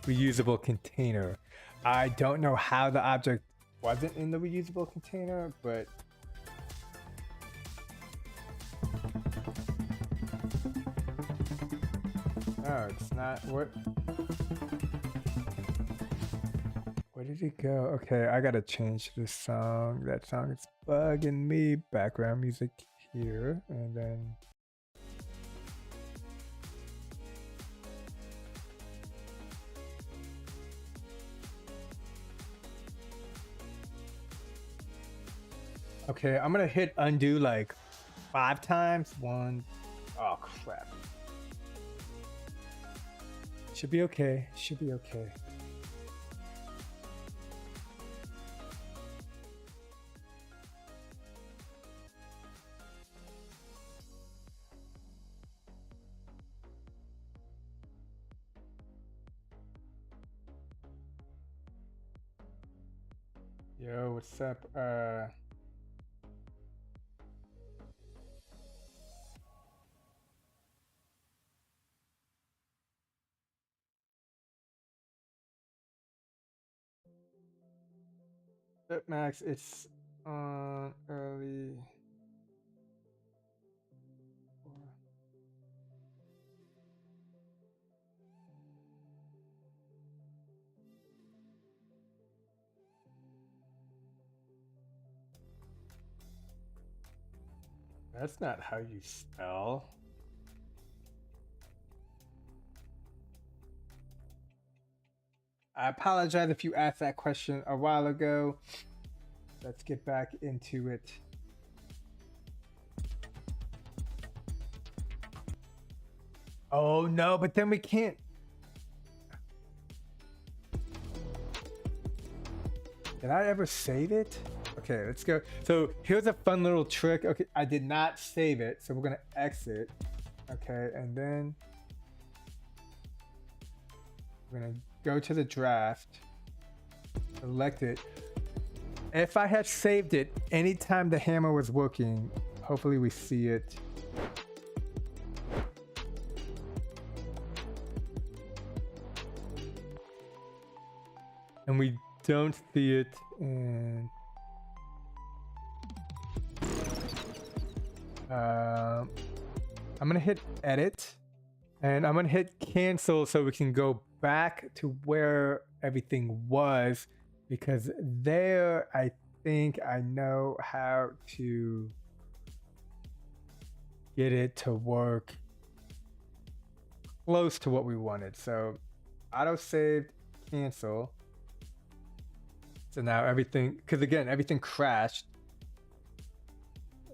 reusable container. I don't know how the object wasn't in the reusable container, but No, it's not. What? Where did it go? Okay, I gotta change this song. That song is bugging me. Background music here, and then. Okay, I'm gonna hit undo like 5 times. One. Oh crap. Should be okay. Should be okay. Yo, what's up? Max, it's on early. That's not how you spell. I apologize if you asked that question a while ago. Let's get back into it. Oh no, but then we can't. Did I ever save it? Okay, let's go. So here's a fun little trick. Okay, I did not save it, so we're gonna exit. Okay, and then we're gonna go to the draft, select it. If I had saved it anytime the hammer was working, hopefully we see it. And we don't see it, and I'm gonna hit edit, and I'm gonna hit cancel so we can go back to where everything was, because there I think I know how to get it to work close to what we wanted. So auto saved, cancel. So now everything, because again, everything crashed.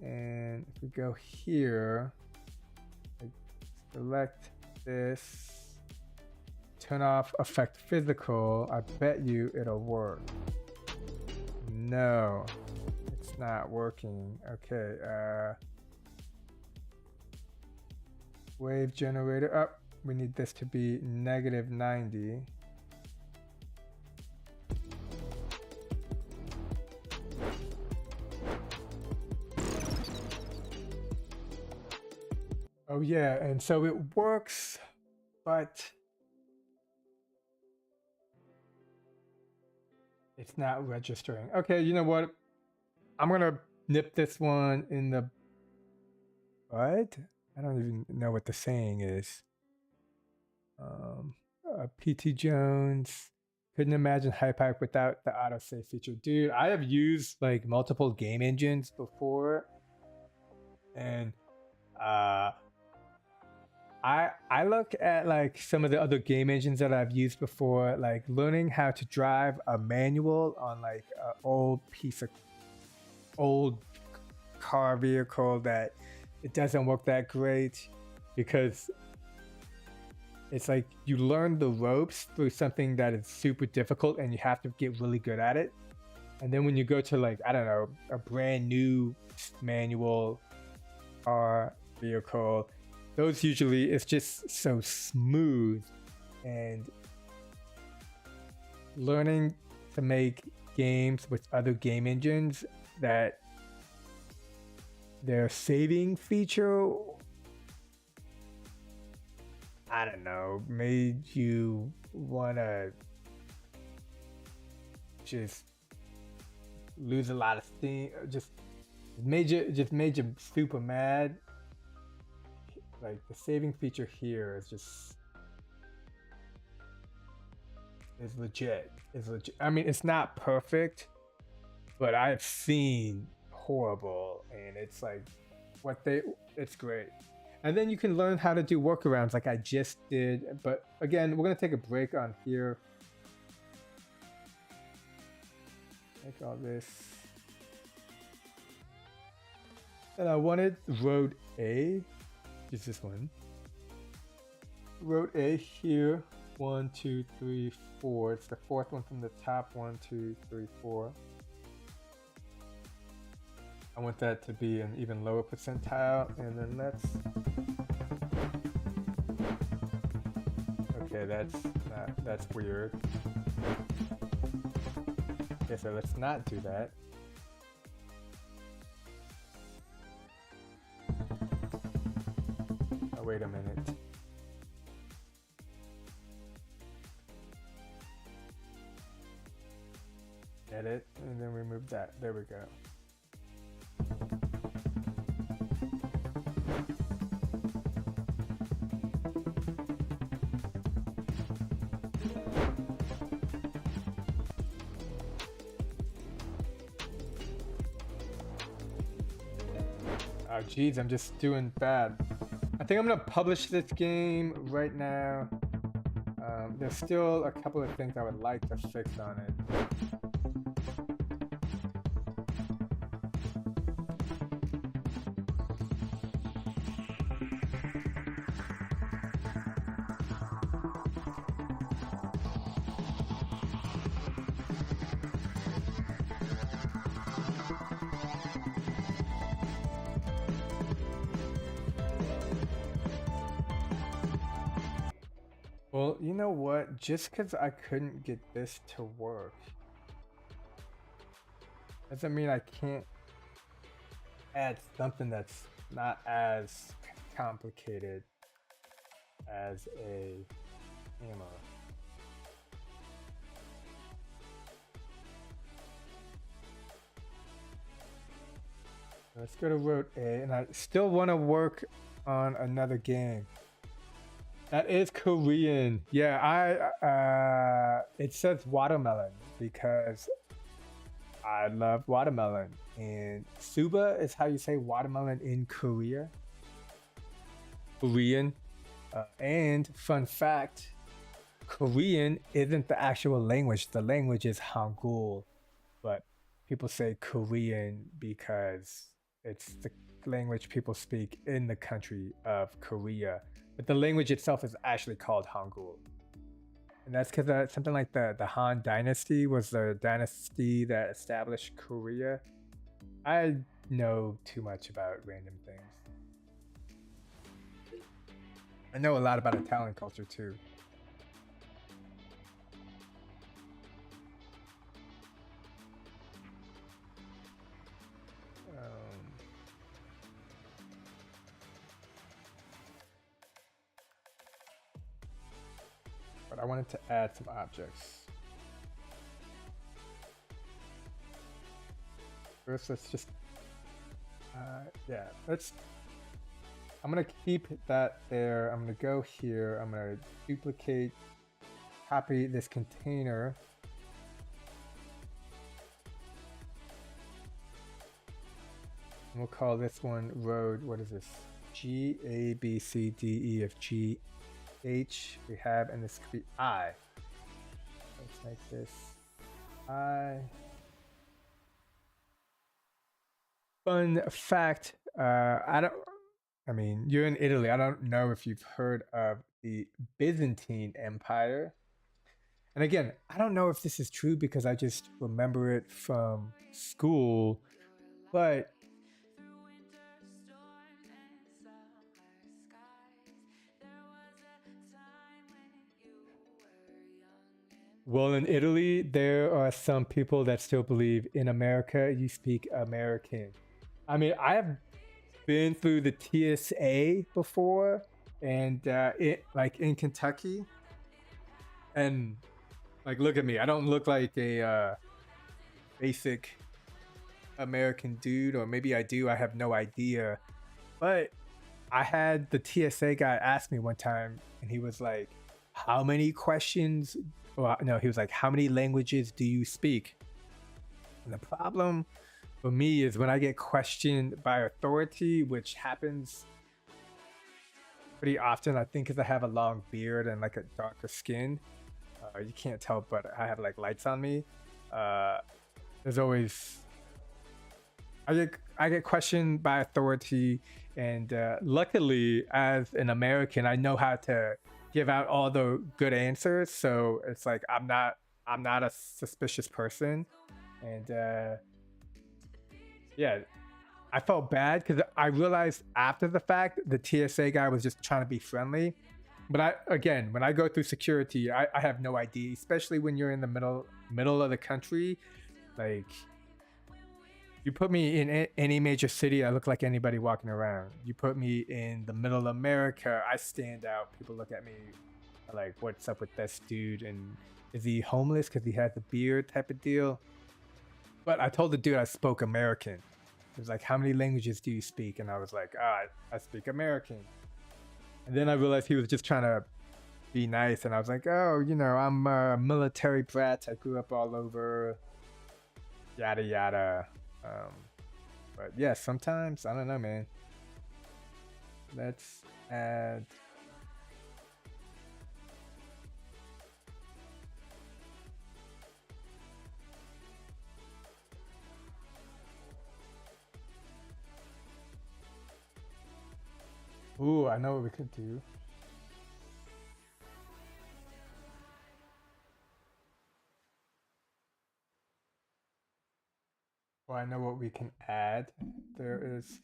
And if we go here, select this, turn off affect physical, I bet you it'll work. No, it's not working. Okay, wave generator up. We need this to be -90. Oh yeah, and so it works, but it's not registering. Okay, you know what? I'm gonna nip this one in the bud. I don't even know what the saying is. PT Jones, couldn't imagine Hype without the autosave feature. Dude, I have used like multiple game engines before, and I look at like some of the other game engines that I've used before, like learning how to drive a manual on like an old car vehicle that it doesn't work that great, because it's like you learn the ropes through something that is super difficult and you have to get really good at it. And then when you go to like, I don't know, a brand new manual car vehicle, those usually, it's just so smooth. And learning to make games with other game engines that their saving feature, I don't know, made you wanna just lose a lot of steam, just made you super mad. Like the saving feature here is just is legit. Is legit. I mean, it's not perfect, but I've seen horrible, and it's like it's great. And then you can learn how to do workarounds like I just did. But again, we're gonna take a break on here. Make all this. And I wanted road A, is this one. Road A here, 1, 2, 3, 4. It's the fourth one from the top, 1, 2, 3, 4. I want that to be an even lower percentile, and then okay, that's weird. Okay, so let's not do that. Oh, wait a minute. Edit, and then remove that. There we go. Oh geez, I'm just doing bad. I think I'm gonna publish this game right now. There's still a couple of things I would like to fix on it. Well, you know what? Just because I couldn't get this to work doesn't mean I can't add something that's not as complicated as a hammer. Let's go to road A, and I still want to work on another game. That is Korean. Yeah, it says watermelon because I love watermelon. And suba is how you say watermelon in Korean. And fun fact, Korean isn't the actual language. The language is Hangul, but people say Korean because it's the language people speak in the country of Korea. But the language itself is actually called Hangul. And that's because something like the Han Dynasty was the dynasty that established Korea. I know too much about random things. I know a lot about Italian culture too. But I wanted to add some objects. First, let's just, I'm gonna keep that there. I'm gonna go here. I'm gonna duplicate, copy this container. And we'll call this one road, what is this? G, A, B, C, D, E, F, G, H we have, and this could be I. Let's make this I. Fun fact, I mean, you're in Italy. I don't know if you've heard of the Byzantine Empire. And again, I don't know if this is true because I just remember it from school, but well, in Italy, there are some people that still believe in America, you speak American. I mean, I have been through the TSA before, and like in Kentucky, and like, look at me. I don't look like a basic American dude, or maybe I do. I have no idea. But I had the TSA guy ask me one time, and he was like, how many questions well, no, he was like, how many languages do you speak? And the problem for me is when I get questioned by authority, which happens pretty often, I think because I have a long beard and like a darker skin. You can't tell, but I have like lights on me. There's always I get questioned by authority, and luckily, as an American, I know how to give out all the good answers. So it's like I'm not a suspicious person, and yeah, I felt bad because I realized after the fact the TSA guy was just trying to be friendly. But when I go through security, I have no ID, especially when you're in the middle of the country. Like, you put me in any major city, I look like anybody walking around. You put me in the middle of America, I stand out. People look at me like, what's up with this dude? And is he homeless because he has a beard type of deal? But I told the dude I spoke American. He was like, how many languages do you speak? And I was like, I speak American. And then I realized he was just trying to be nice. And I was like, oh, I'm a military brat. I grew up all over, yada, yada. But yeah, sometimes, I don't know, man. Let's add. Ooh, I know what we could do. Well, I know what we can add. There is.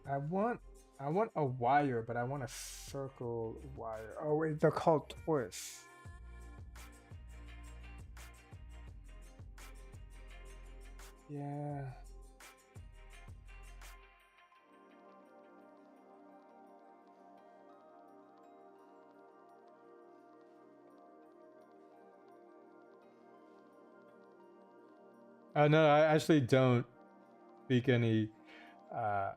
I want a wire, but I want a circle wire. Oh wait, they're called twists. Yeah. Oh no, I actually don't speak any uh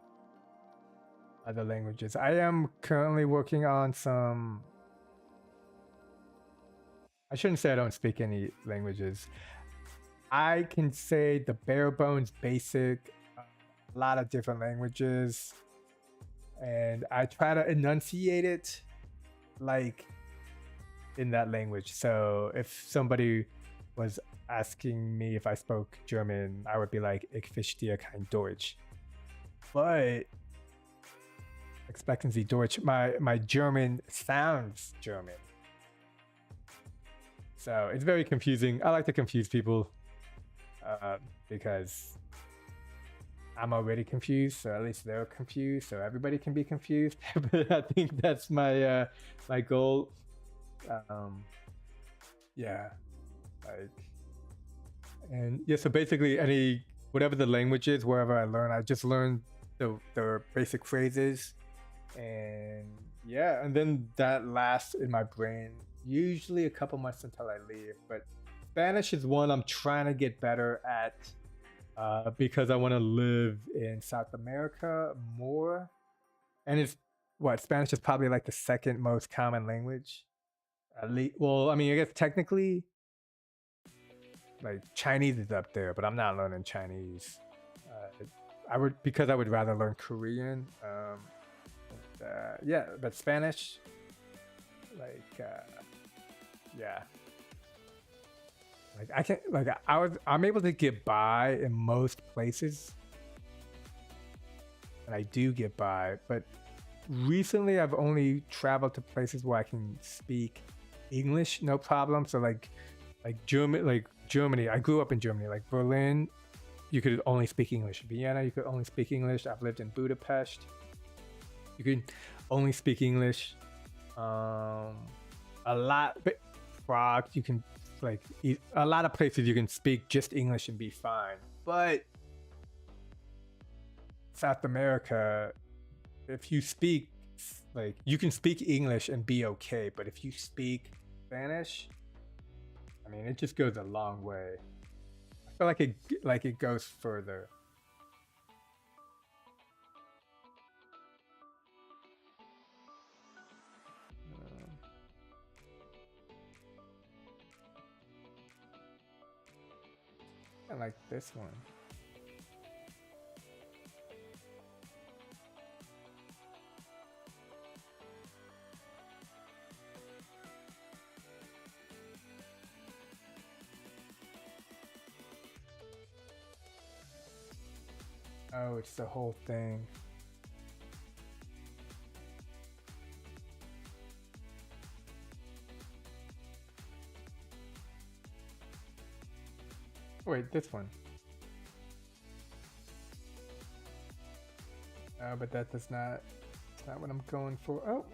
other languages. I am currently working on some. I shouldn't say I don't speak any languages. I can say the bare bones basic, a lot of different languages, and I try to enunciate it like in that language. So if somebody was asking me if I spoke German, I would be like, ich verstehe kein Deutsch. But expectancy Deutsch, my German sounds German. So it's very confusing. I like to confuse people because I'm already confused, so at least they're confused, so everybody can be confused. But I think that's my my goal. Yeah, like, and yeah. So basically, whatever the language is, wherever I learn, I just learn the basic phrases, and yeah, and then that lasts in my brain usually a couple months until I leave. But Spanish is one I'm trying to get better at. Because I want to live in South America more. And Spanish is probably like the second most common language. At least, well, I mean, I guess technically, like Chinese is up there, but I'm not learning Chinese. I would rather learn Korean. Yeah, but Spanish, like, yeah. I'm able to get by in most places, and I do get by. But recently, I've only traveled to places where I can speak English no problem. So like Germany, I grew up in Germany. Like Berlin, you could only speak English. Vienna, you could only speak English. I've lived in Budapest. You could only speak English. A lot, Prague, you can like a lot of places you can speak just English and be fine. But South America, if you speak like you can speak English and be okay, but if you speak Spanish, I mean, it just goes a long way. I feel like it goes further. I like this one. Oh, it's the whole thing. Wait, this one. Oh, but that does not. It's not what I'm going for. Oh.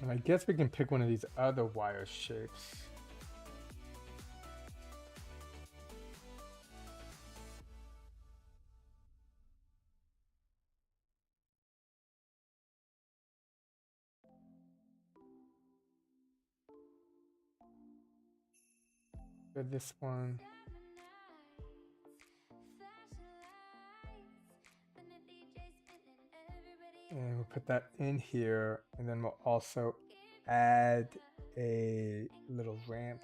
And I guess we can pick one of these other wire shapes. For this one. And we'll put that in here, and then we'll also add a little ramp.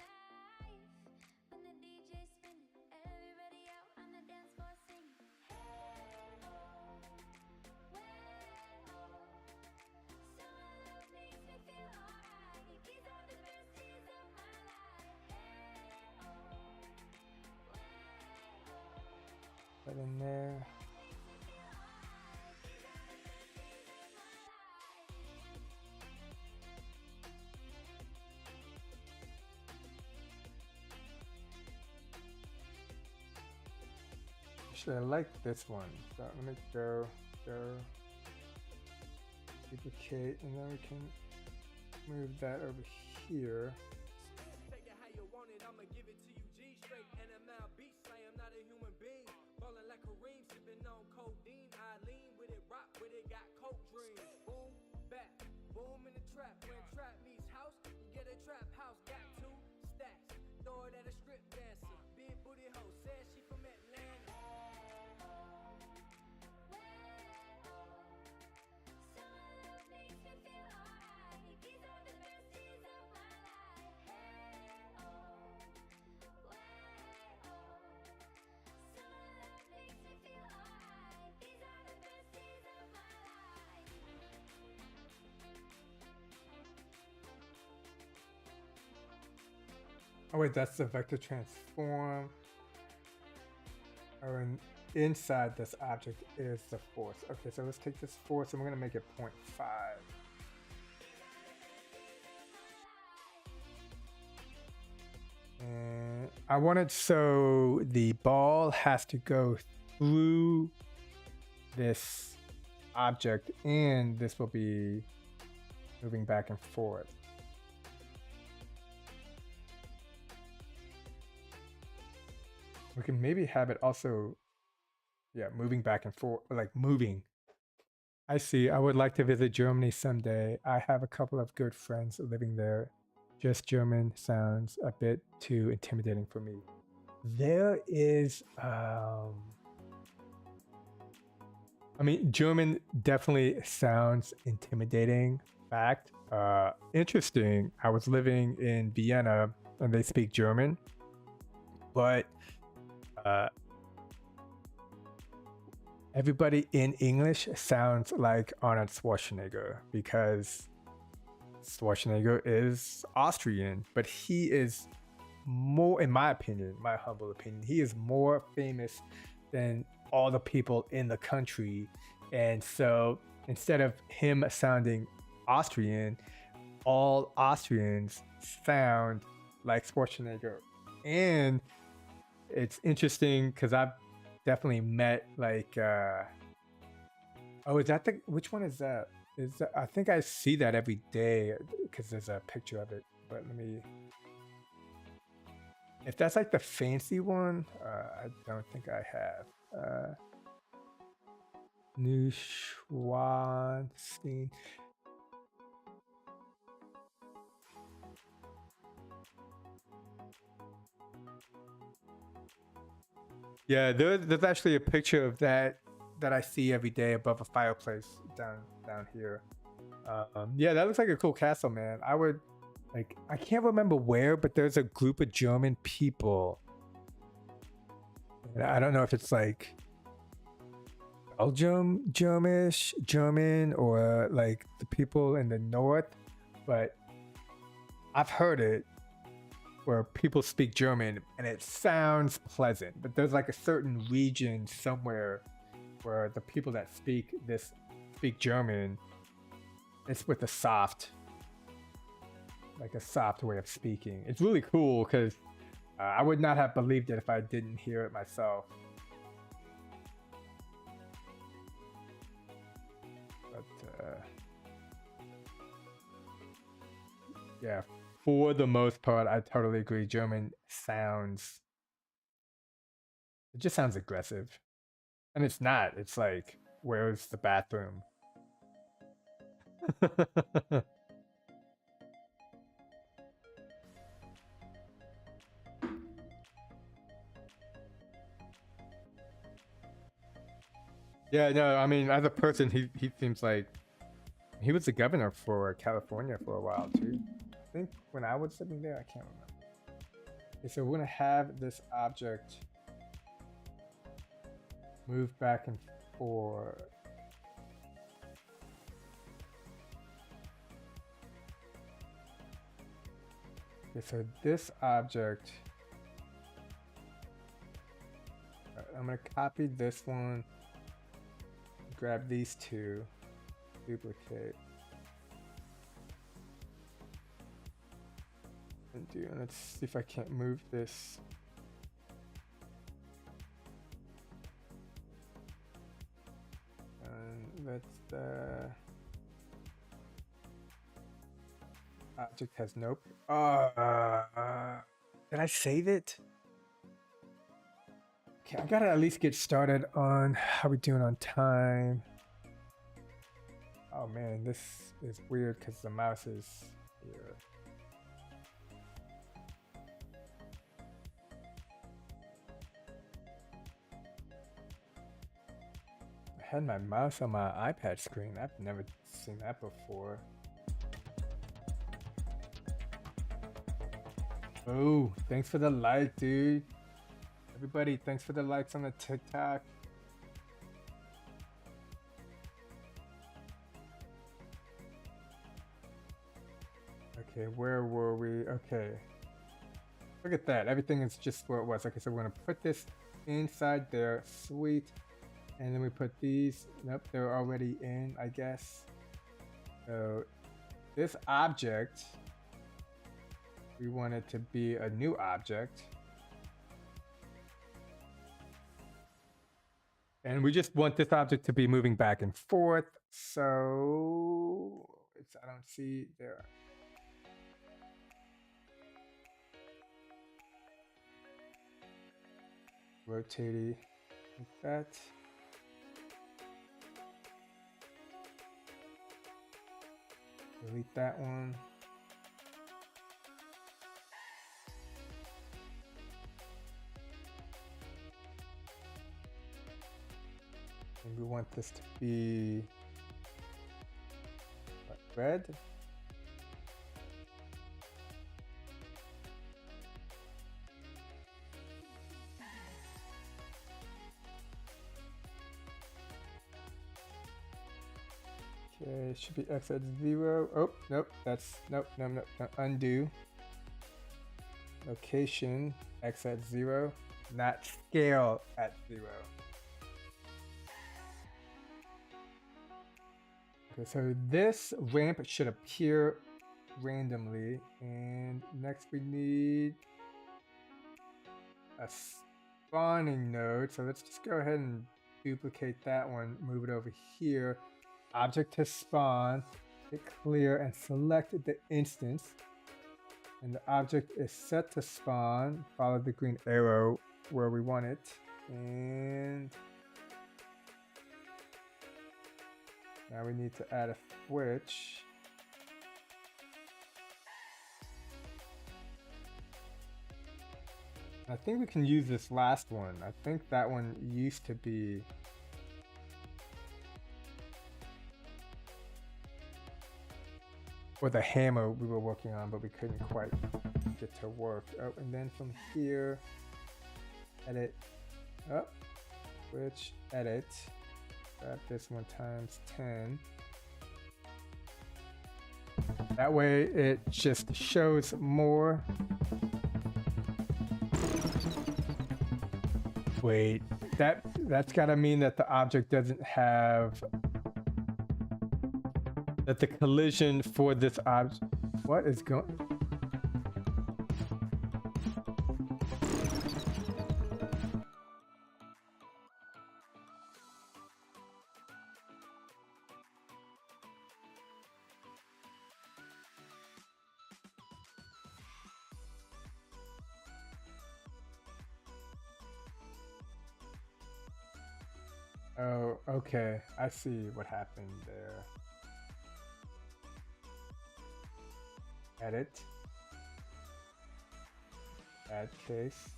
Put in there. Actually, I like this one. So let me go, duplicate, and then we can move that over here. Oh wait, that's the vector transform. Oh, and inside this object is the force. Okay, so let's take this force and we're gonna make it 0.5. And I want it so the ball has to go through this object and this will be moving back and forth. We can maybe have it also, yeah, moving back and forth, like moving. I see. I would like to visit Germany someday. I have a couple of good friends living there. Just German sounds a bit too intimidating for me. There is, I mean, German definitely sounds intimidating. Fact, interesting. I was living in Vienna and they speak German, but everybody in English sounds like Arnold Schwarzenegger because Schwarzenegger is Austrian, but he is more, in my opinion, my humble opinion, he is more famous than all the people in the country. And so instead of him sounding Austrian, all Austrians sound like Schwarzenegger. And it's interesting because I've definitely met like oh, is that the, which one is that? Is that, I think I see that every day because there's a picture of it. But let me, if that's like the fancy one, I don't think I have. Neuschwanstein. Yeah, there's actually a picture of that I see every day above a fireplace down here. Yeah, that looks like a cool castle, man. I would like, I can't remember where, but there's a group of German people. And I don't know if it's like Belgium, German, or like the people in the north, but I've heard it where people speak German and it sounds pleasant, but there's like a certain region somewhere where the people that speak German, it's with a soft way of speaking. It's really cool because I would not have believed it if I didn't hear it myself. But yeah, for the most part, I totally agree. German sounds, it just sounds aggressive. And it's not. It's like, where's the bathroom? Yeah, no, I mean, as a person, he seems like he was the governor for California for a while too. I think when I was living there, I can't remember. Okay, so we're gonna have this object move back and forth. Okay, so this object, I'm gonna copy this one, grab these two, duplicate, and let's see if I can't move this. And let's, object has nope. Did I save it? Okay, I gotta at least get started on how we doing on time. Oh man, this is weird because the mouse is here. I had my mouse on my iPad screen. I've never seen that before. Oh, thanks for the like, dude. Everybody, thanks for the likes on the TikTok. Okay, where were we? Okay. Look at that. Everything is just where it was. Okay, so we're going to put this inside there. Sweet. And then we put these. Nope, they're already in, I guess. So this object, we want it to be a new object. And we just want this object to be moving back and forth. So it's, I don't see there. Rotating like that. Delete that one. And we want this to be what, red. Okay, it should be X at 0. Oh, nope, that's, nope, no, no, no, undo. Location, X at 0, not scale at 0. Okay, so this ramp should appear randomly, and next we need a spawning node. So let's just go ahead and duplicate that one, move it over here. Object to spawn, hit clear and select the instance. And the object is set to spawn. Follow the green arrow where we want it. And now we need to add a switch. I think we can use this last one. I think that one used to be or the hammer we were working on, but we couldn't quite get to work. Oh, and then from here, edit, oh, switch, edit, grab this one times 10. That way it just shows more. Wait, that's gotta mean that the object doesn't have, that the collision for this object, what is going? Oh, okay. I see what happened there. Edit. Add case.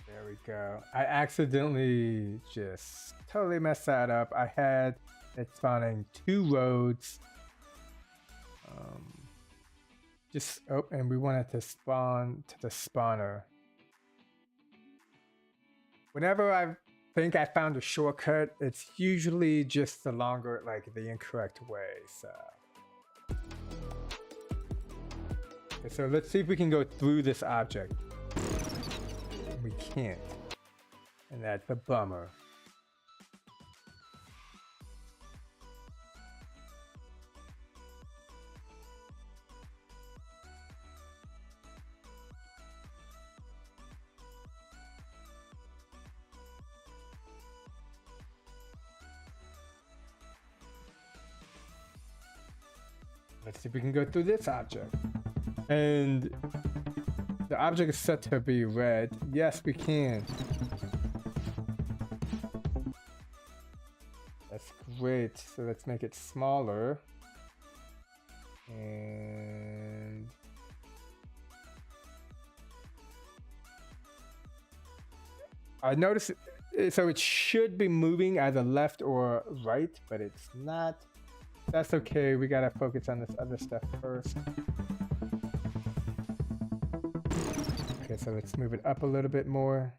There we go. I accidentally just totally messed that up. I had it spawning 2 roads. Oh, and we wanted to spawn to the spawner. Whenever I think I found a shortcut, it's usually just the longer, like the incorrect way. So, okay, so let's see if we can go through this object. We can't, and that's a bummer. Let's see if we can go through this object. And the object is set to be red. Yes, we can. That's great. So let's make it smaller. And I noticed, so it should be moving either left or right, but it's not. That's okay, we gotta focus on this other stuff first. Okay, so let's move it up a little bit more.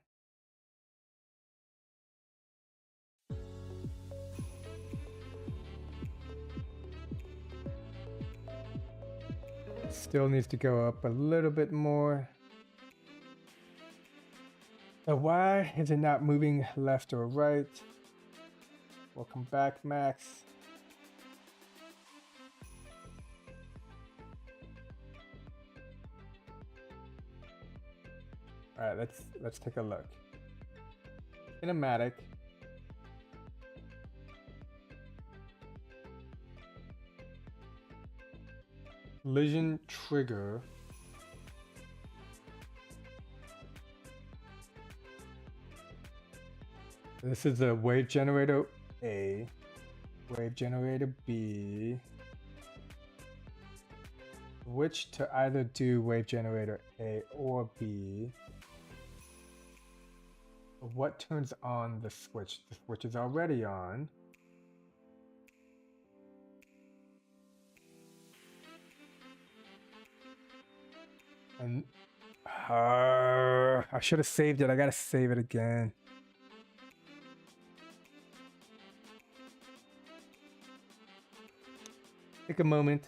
Still needs to go up a little bit more. So why is it not moving left or right? Welcome back, Max. All right, let's take a look. Kinematic. Collision trigger. This is a wave generator A, wave generator B. Which to either do wave generator A or B. What turns on the switch? The switch is already on. And I should have saved it. I gotta save it again. Take a moment.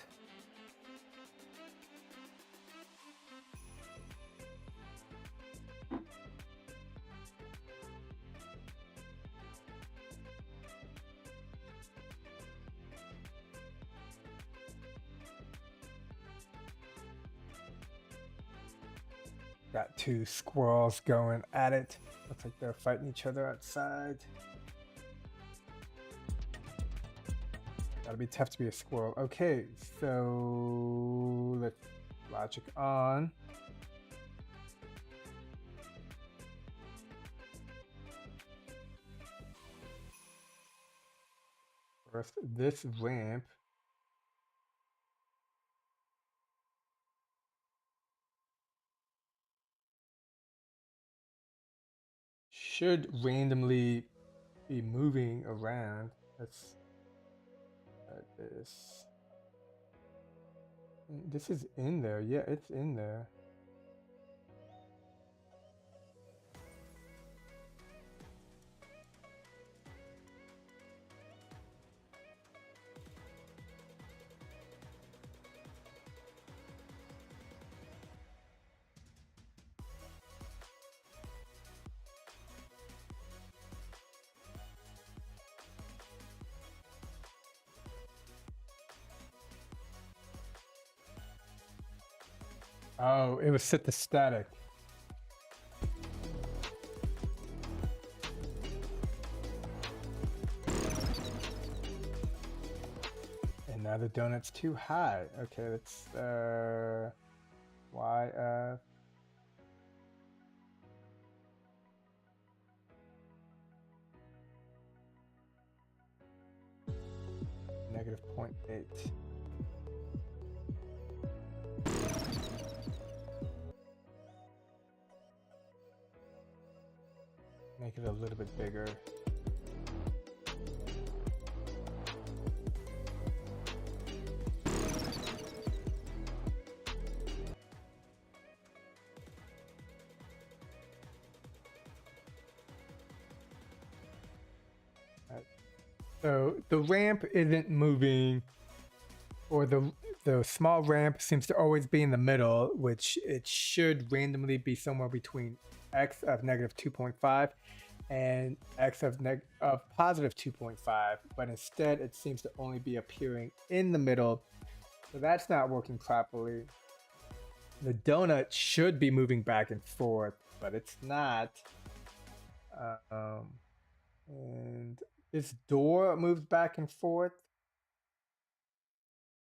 Got two squirrels going at it. Looks like they're fighting each other outside. Gotta be tough to be a squirrel. Okay, so let's logic on. First, this ramp. Should randomly be moving around. Let's add this. This is in there. Yeah, it's in there. Oh, it was set to static. And now the donut's too high. Okay, let's YF. Negative 0.8. Make it a little bit bigger. So the ramp isn't moving, or the small ramp seems to always be in the middle, which it should randomly be somewhere between x of negative 2.5 and x of positive 2.5, but instead it seems to only be appearing in the middle. So that's not working properly. The donut should be moving back and forth, but it's not. And this door moves back and forth.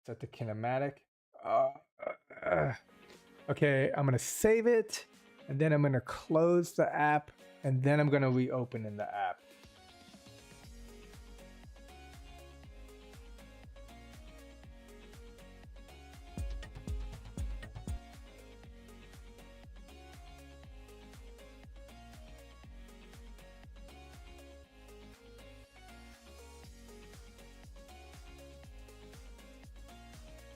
Set the kinematic. Okay, I'm gonna save it, and then I'm gonna close the app, and then I'm gonna reopen in the app.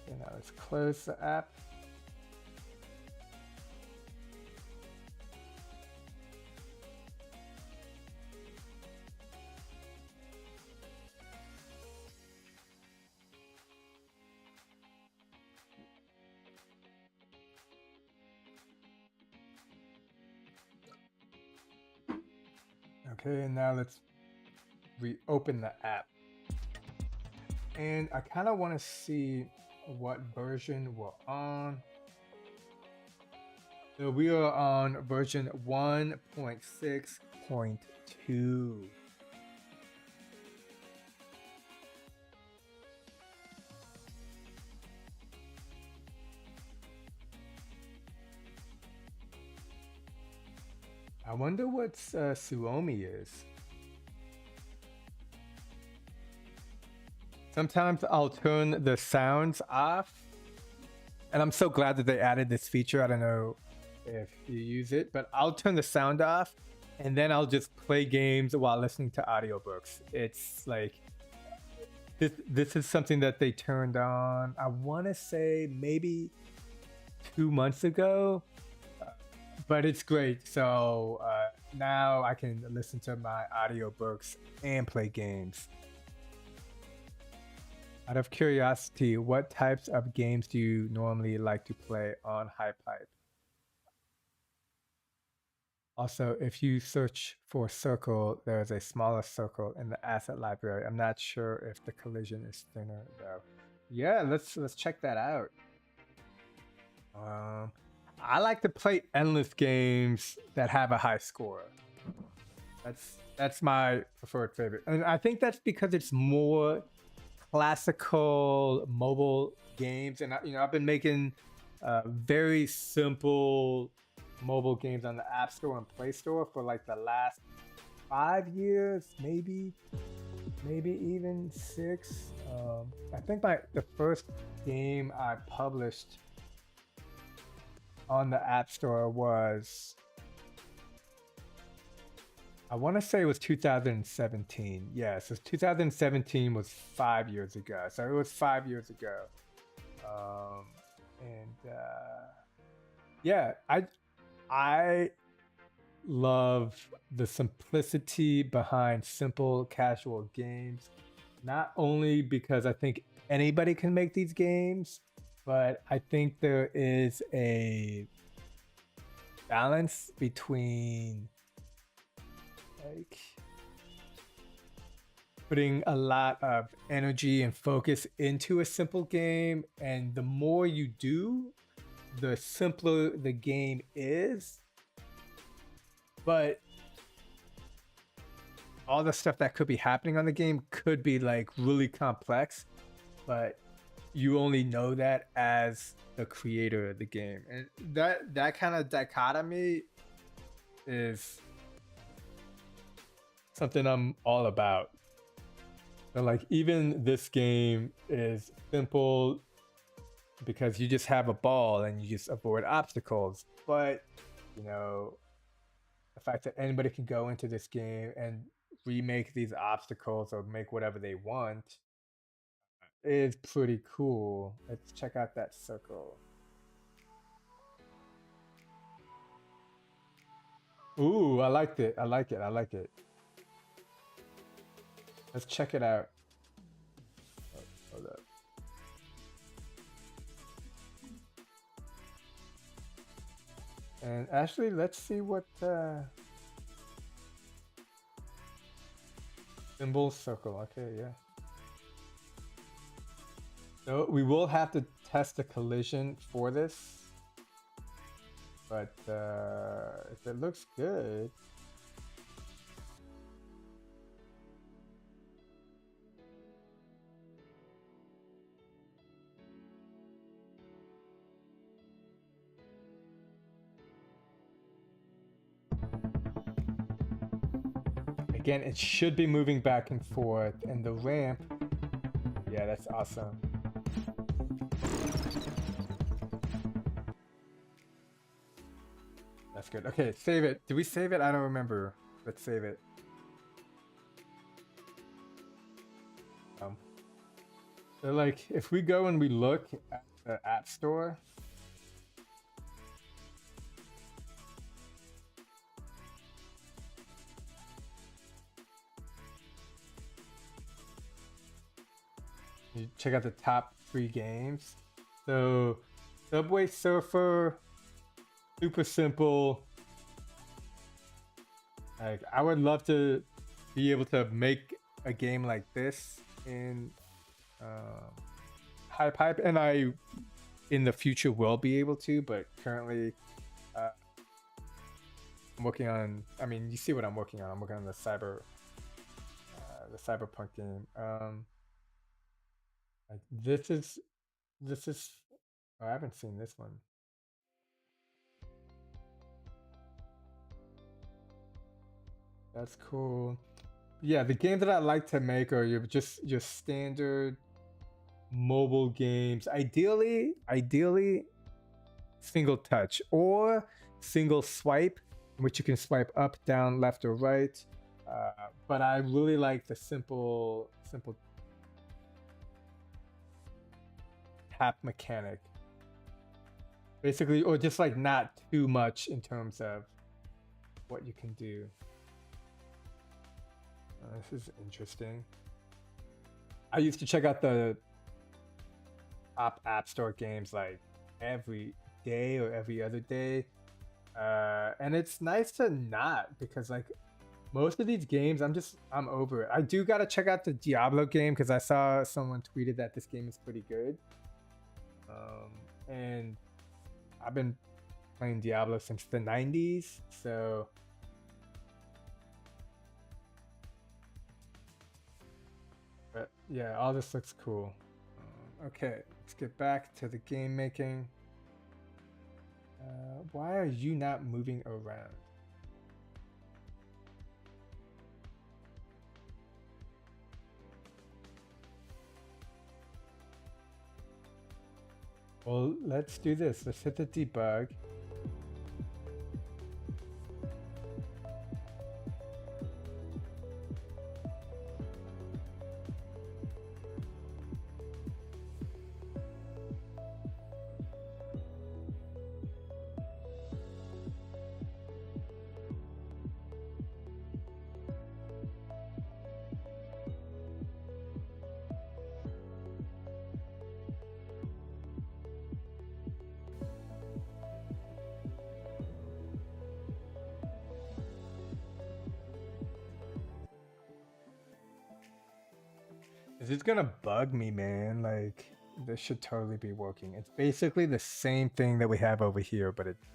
Okay, now let's close the app. Okay, and now let's reopen the app. And I kind of want to see what version we're on. So we are on version 1.6.2. I wonder what Suomi is. Sometimes I'll turn the sounds off, and I'm so glad that they added this feature. I don't know if you use it, but I'll turn the sound off, and then I'll just play games while listening to audiobooks. It's like this is something that they turned on, I want to say maybe 2 months ago. but it's great. So now I can listen to my audiobooks and play games. Out of curiosity, what types of games do you normally like to play on HiPipe? Also, if you search for circle, there is a smaller circle in the asset library. I'm not sure if the collision is thinner though. Yeah, let's check that out. I like to play endless games that have a high score. That's my preferred favorite, and I think that's because it's more classical mobile games, and I've been making very simple mobile games on the App Store and Play Store for like the last 5 years, maybe even 6. I think the first game I published on the App Store was, I want to say it was 2017. Yeah, so 2017 was 5 years ago. So it was 5 years ago. Yeah, I love the simplicity behind simple casual games. Not only because I think anybody can make these games, but I think there is a balance between like putting a lot of energy and focus into a simple game, and the more you do, the simpler the game is. But all the stuff that could be happening on the game could be like really complex, but you only know that as the creator of the game. And that kind of dichotomy is something I'm all about. And like, even this game is simple because you just have a ball and you just avoid obstacles. But, you know, the fact that anybody can go into this game and remake these obstacles or make whatever they want is pretty cool. Let's check out that circle. Ooh, I liked it. I like it. Let's check it out. Oh, hold up. And actually, let's see what symbol circle. Okay, yeah. So we will have to test the collision for this, but if it looks good. Again, it should be moving back and forth, and the ramp, yeah, that's awesome. That's good. Okay, save it. Did we save it? I don't remember. Let's save it. So like, if we go and we look at the App Store, you check out the top 3 games. So Subway Surfer, super simple. Like, I would love to be able to make a game like this in HiPipe, and I in the future will be able to, but currently I'm working on, I mean, you see what I'm working on. I'm working on the cyberpunk game. Like, this is oh, I haven't seen this one. That's cool. Yeah, the games that I like to make are your standard mobile games. Ideally single touch or single swipe, in which you can swipe up, down, left, or right. But I really like the simple tap mechanic. Basically, or just like not too much in terms of what you can do. This is interesting. I used to check out the top App Store games like every day or every other day. And it's nice to not, because like most of these games, I'm over it. I do gotta check out the Diablo game because I saw someone tweeted that this game is pretty good. And I've been playing Diablo since the 90s, so but yeah, all this looks cool. Okay, let's get back to the game making. Why are you not moving around? Well, let's do this. Let's hit the debug. Is this gonna bug me, man? Like, this should totally be working. It's basically the same thing that we have over here, but it's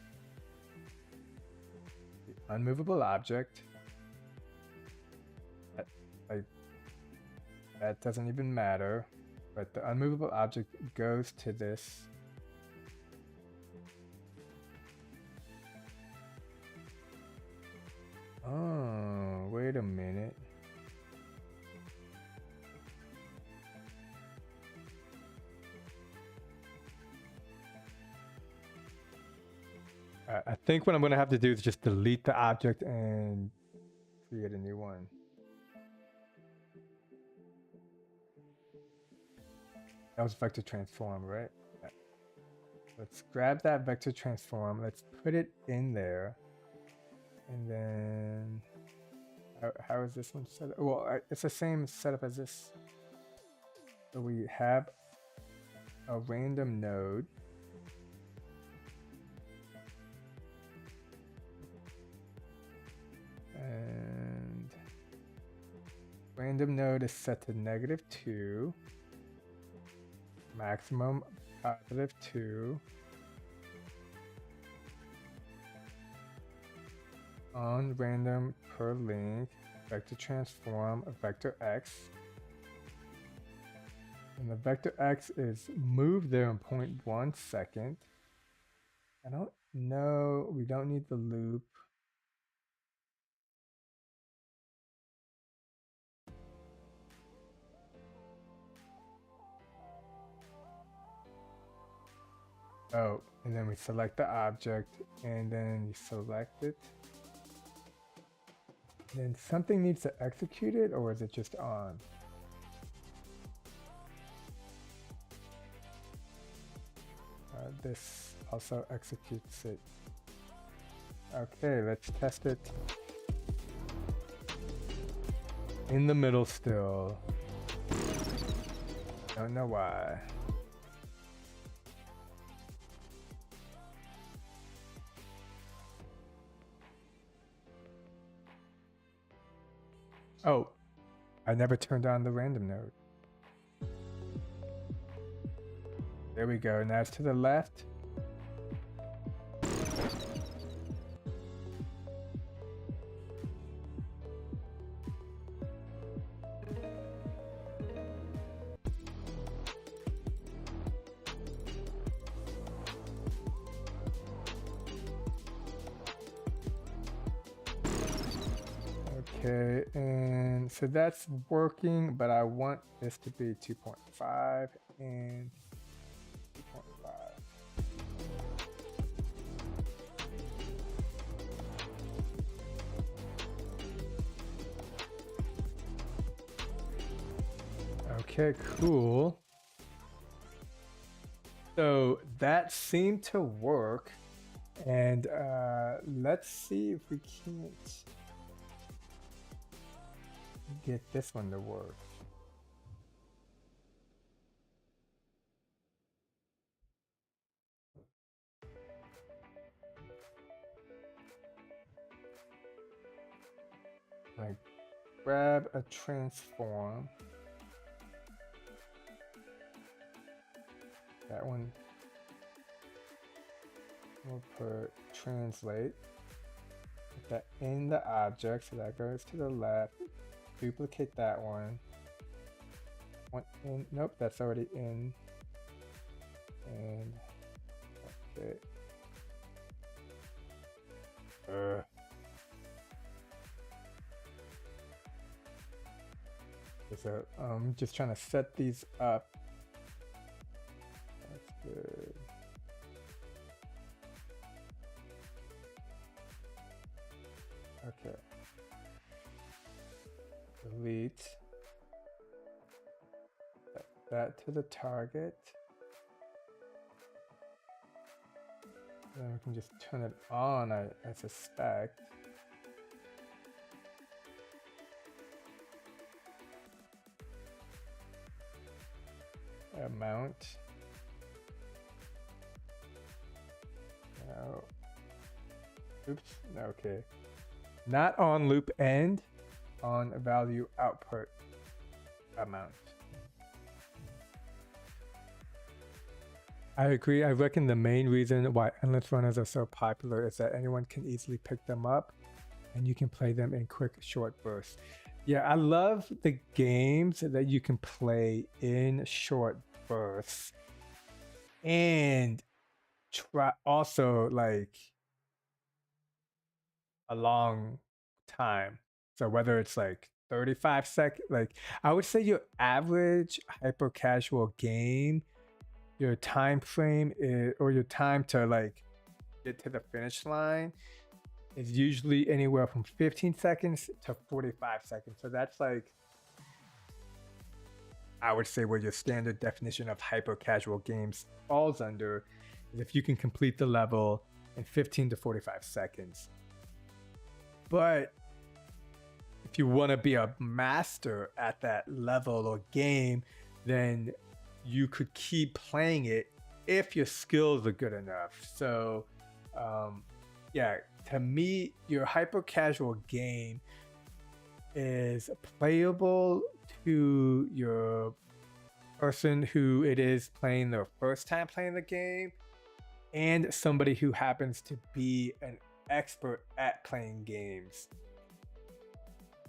the unmovable object. That doesn't even matter, but the unmovable object goes to this. Oh, wait a minute. I think what I'm going to have to do is just delete the object and create a new one. That was vector transform, right? Yeah. Let's grab that vector transform. Let's put it in there. And then how is this one set up? Well, it's the same setup as this. So we have a random node. And random node is set to -2, maximum +2, on random per link, vector transform vector x, and the vector x is moved there in 0.1 second. I don't know, we don't need the loop. Oh, and then we select the object, and then you select it. Then something needs to execute it, or is it just on? This also executes it. Okay, let's test it. In the middle still. Don't know why. Oh, I never turned on the random node. There we go. Now it's to the left. Okay, and so that's working, but I want this to be 2.5 and 2.5. Okay, cool. So that seemed to work. And let's see if we can't get this one to work. Like, grab a transform. That one. We'll put translate. Put that in the object, so that goes to the left. Duplicate that one. One in. Nope, that's already in. And okay. So I'm just trying to set these up. That's good. Okay. Delete. Set that to the target. Then we can just turn it on, I suspect. Amount. No. Oops. Okay. Not on loop end, on value output amount. I agree. I reckon the main reason why endless runners are so popular is that anyone can easily pick them up and you can play them in quick, short bursts. Yeah, I love the games that you can play in short bursts and try also like a long time. So whether it's like 35 seconds, like I would say your average hyper casual game, your time frame is, or your time to like get to the finish line is usually anywhere from 15 seconds to 45 seconds. So that's like, I would say where your standard definition of hyper casual games falls under is if you can complete the level in 15 to 45 seconds. But if you want to be a master at that level or game, then you could keep playing it if your skills are good enough. So yeah, to me, your hyper casual game is playable to your person who it is playing their first time playing the game and somebody who happens to be an expert at playing games.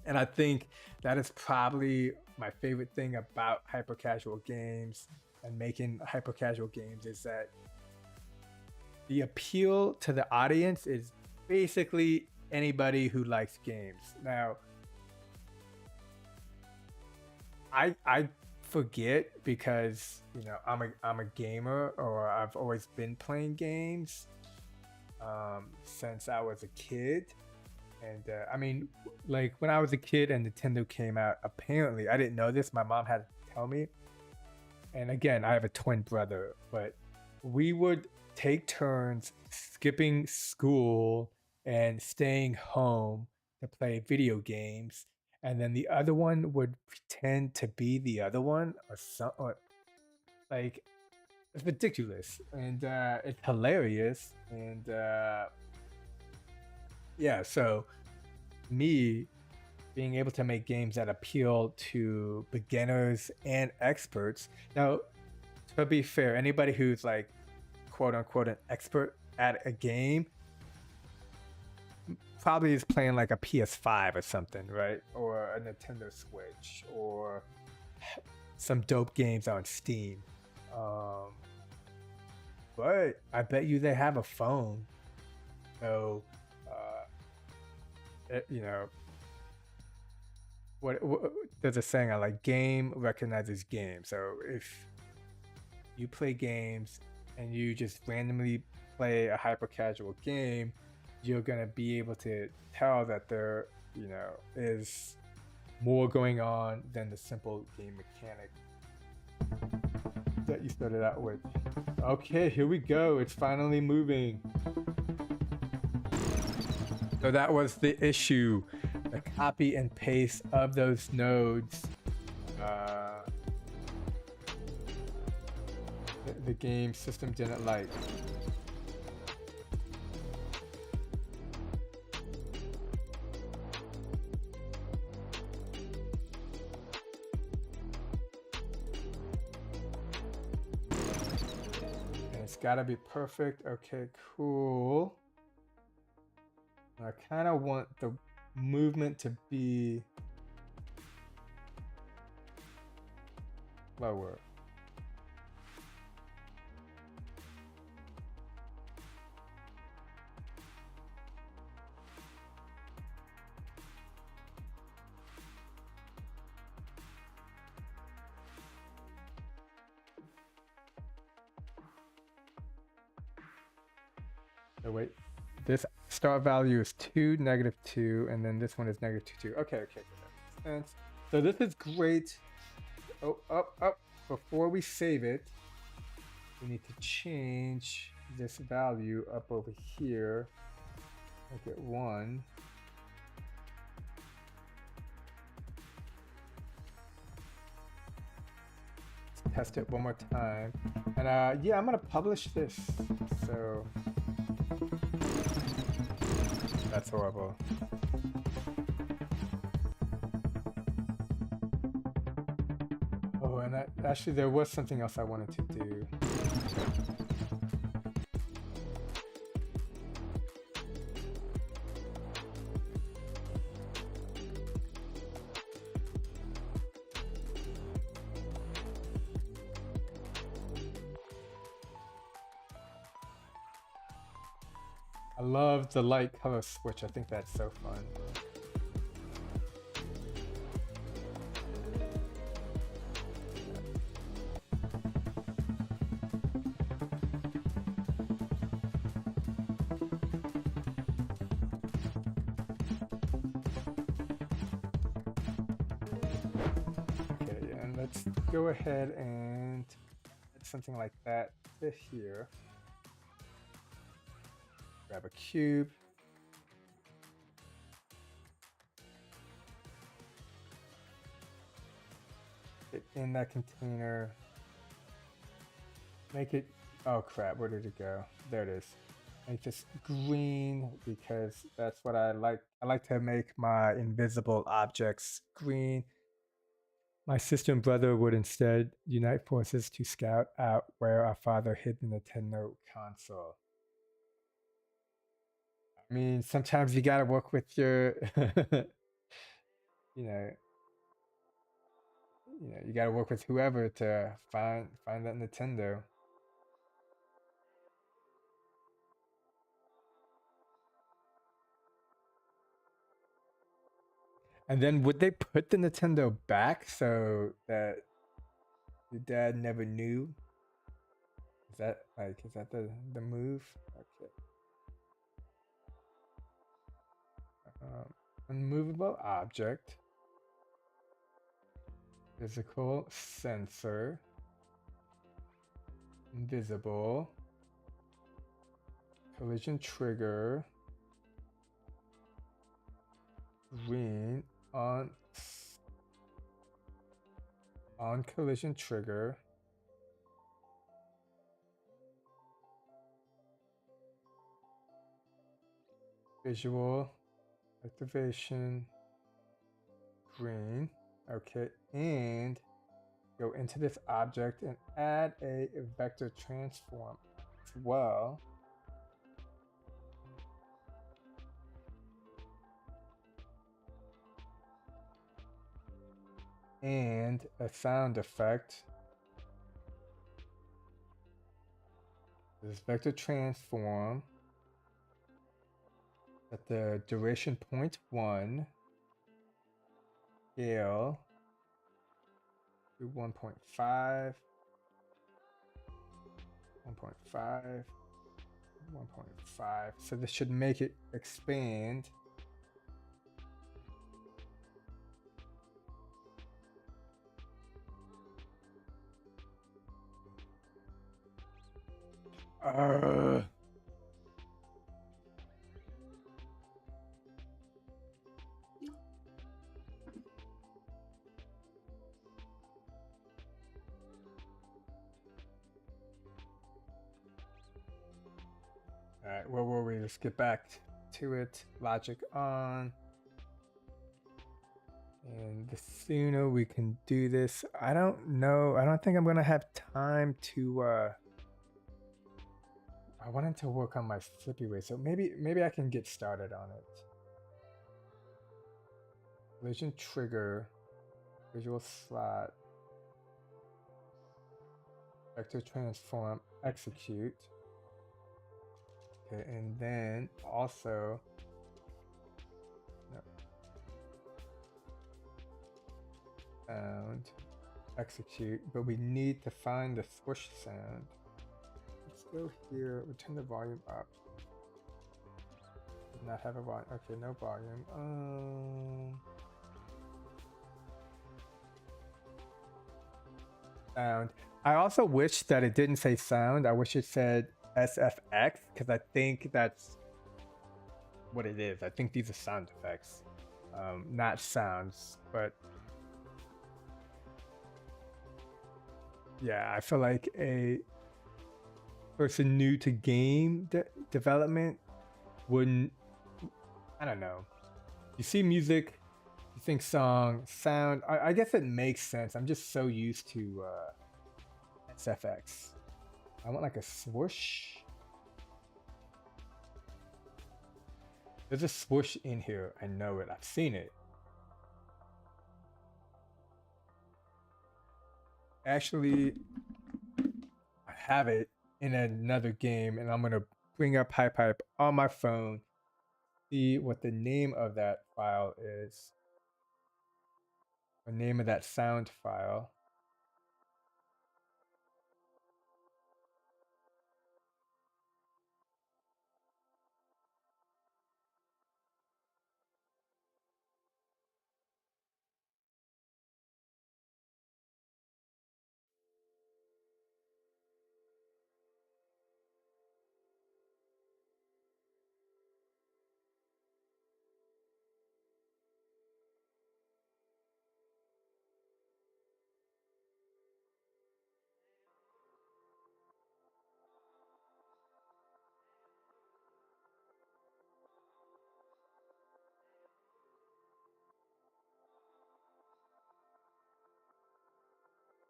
And I think that is probably my favorite thing about hyper casual games and making hyper casual games is that the appeal to the audience is basically anybody who likes games. Now, I forget because, you know, I'm a gamer, or I've always been playing games since I was a kid. And I mean, like when I was a kid and Nintendo came out, apparently I didn't know this. My mom had to tell me. And again, I have a twin brother, but we would take turns skipping school and staying home to play video games. And then the other one would pretend to be the other one or something. Like, it's ridiculous. And it's hilarious. And yeah, so me being able to make games that appeal to beginners and experts. Now, to be fair, anybody who's like quote unquote an expert at a game probably is playing like a PS5 or something, right? Or a Nintendo Switch, or some dope games on Steam. But I bet you they have a phone. So, you know, what there's a saying I like: game recognizes game. So if you play games and you just randomly play a hyper casual game, you're gonna be able to tell that there, you know, is more going on than the simple game mechanic. that you started out with. Okay, here we go. It's finally moving. So that was the issue. The copy and paste of those nodes. The game system didn't like. And it's gotta be perfect. Okay, cool. I kind of want the movement to be lower. Oh, wait. This start value is 2, -2, and then this one is -2. Okay, that makes sense. So this is great. Oh, up. Before we save it, we need to change this value up over here. Make it 1. Let's test it one more time. And yeah, I'm gonna publish this. So that's horrible. Oh, and actually there was something else I wanted to do. I love the light color switch. I think that's so fun. Okay, and let's go ahead and add something like that to here. Grab a cube. Get in that container. Make it, oh crap, where did it go? There it is. Make this green because that's what I like. I like to make my invisible objects green. My sister and brother would instead unite forces to scout out where our father hid the Nintendo console. I mean, sometimes you gotta work with your, you gotta work with whoever to find that Nintendo. And then would they put the Nintendo back so that your dad never knew? Is that the move? Okay. Unmovable object. Physical sensor. Invisible. Collision trigger. Green on collision trigger. Visual activation. Green. Okay, and go into this object and add a vector transform as well. And a sound effect. This vector transform at the duration 0.1, scale to 1.5, 1.5, 1.5. So this should make it expand. Uh, all right, where were we? Let's get back to it. Logic on. And the sooner we can do this, I don't know. I don't think I'm gonna have time to. I wanted to work on my flippy way, so maybe I can get started on it. Collision trigger, visual slot, vector transform, execute. Okay, and then also. No. Sound, execute, but we need to find the swoosh sound. Let's go here, we turn the volume up. Did not have a volume, okay, no volume. Sound. I also wish that it didn't say sound, I wish it said SFX, because I think that's what it is. I think these are sound effects, not sounds, but yeah, I feel like a person new to game development wouldn't. I don't know. You see music, you think song, sound. I guess it makes sense. I'm just so used to SFX. I want like a swoosh. There's a swoosh in here. I know it. I've seen it. Actually, I have it in another game, and I'm gonna bring up HiPipe on my phone, see what the name of that file is, the name of that sound file.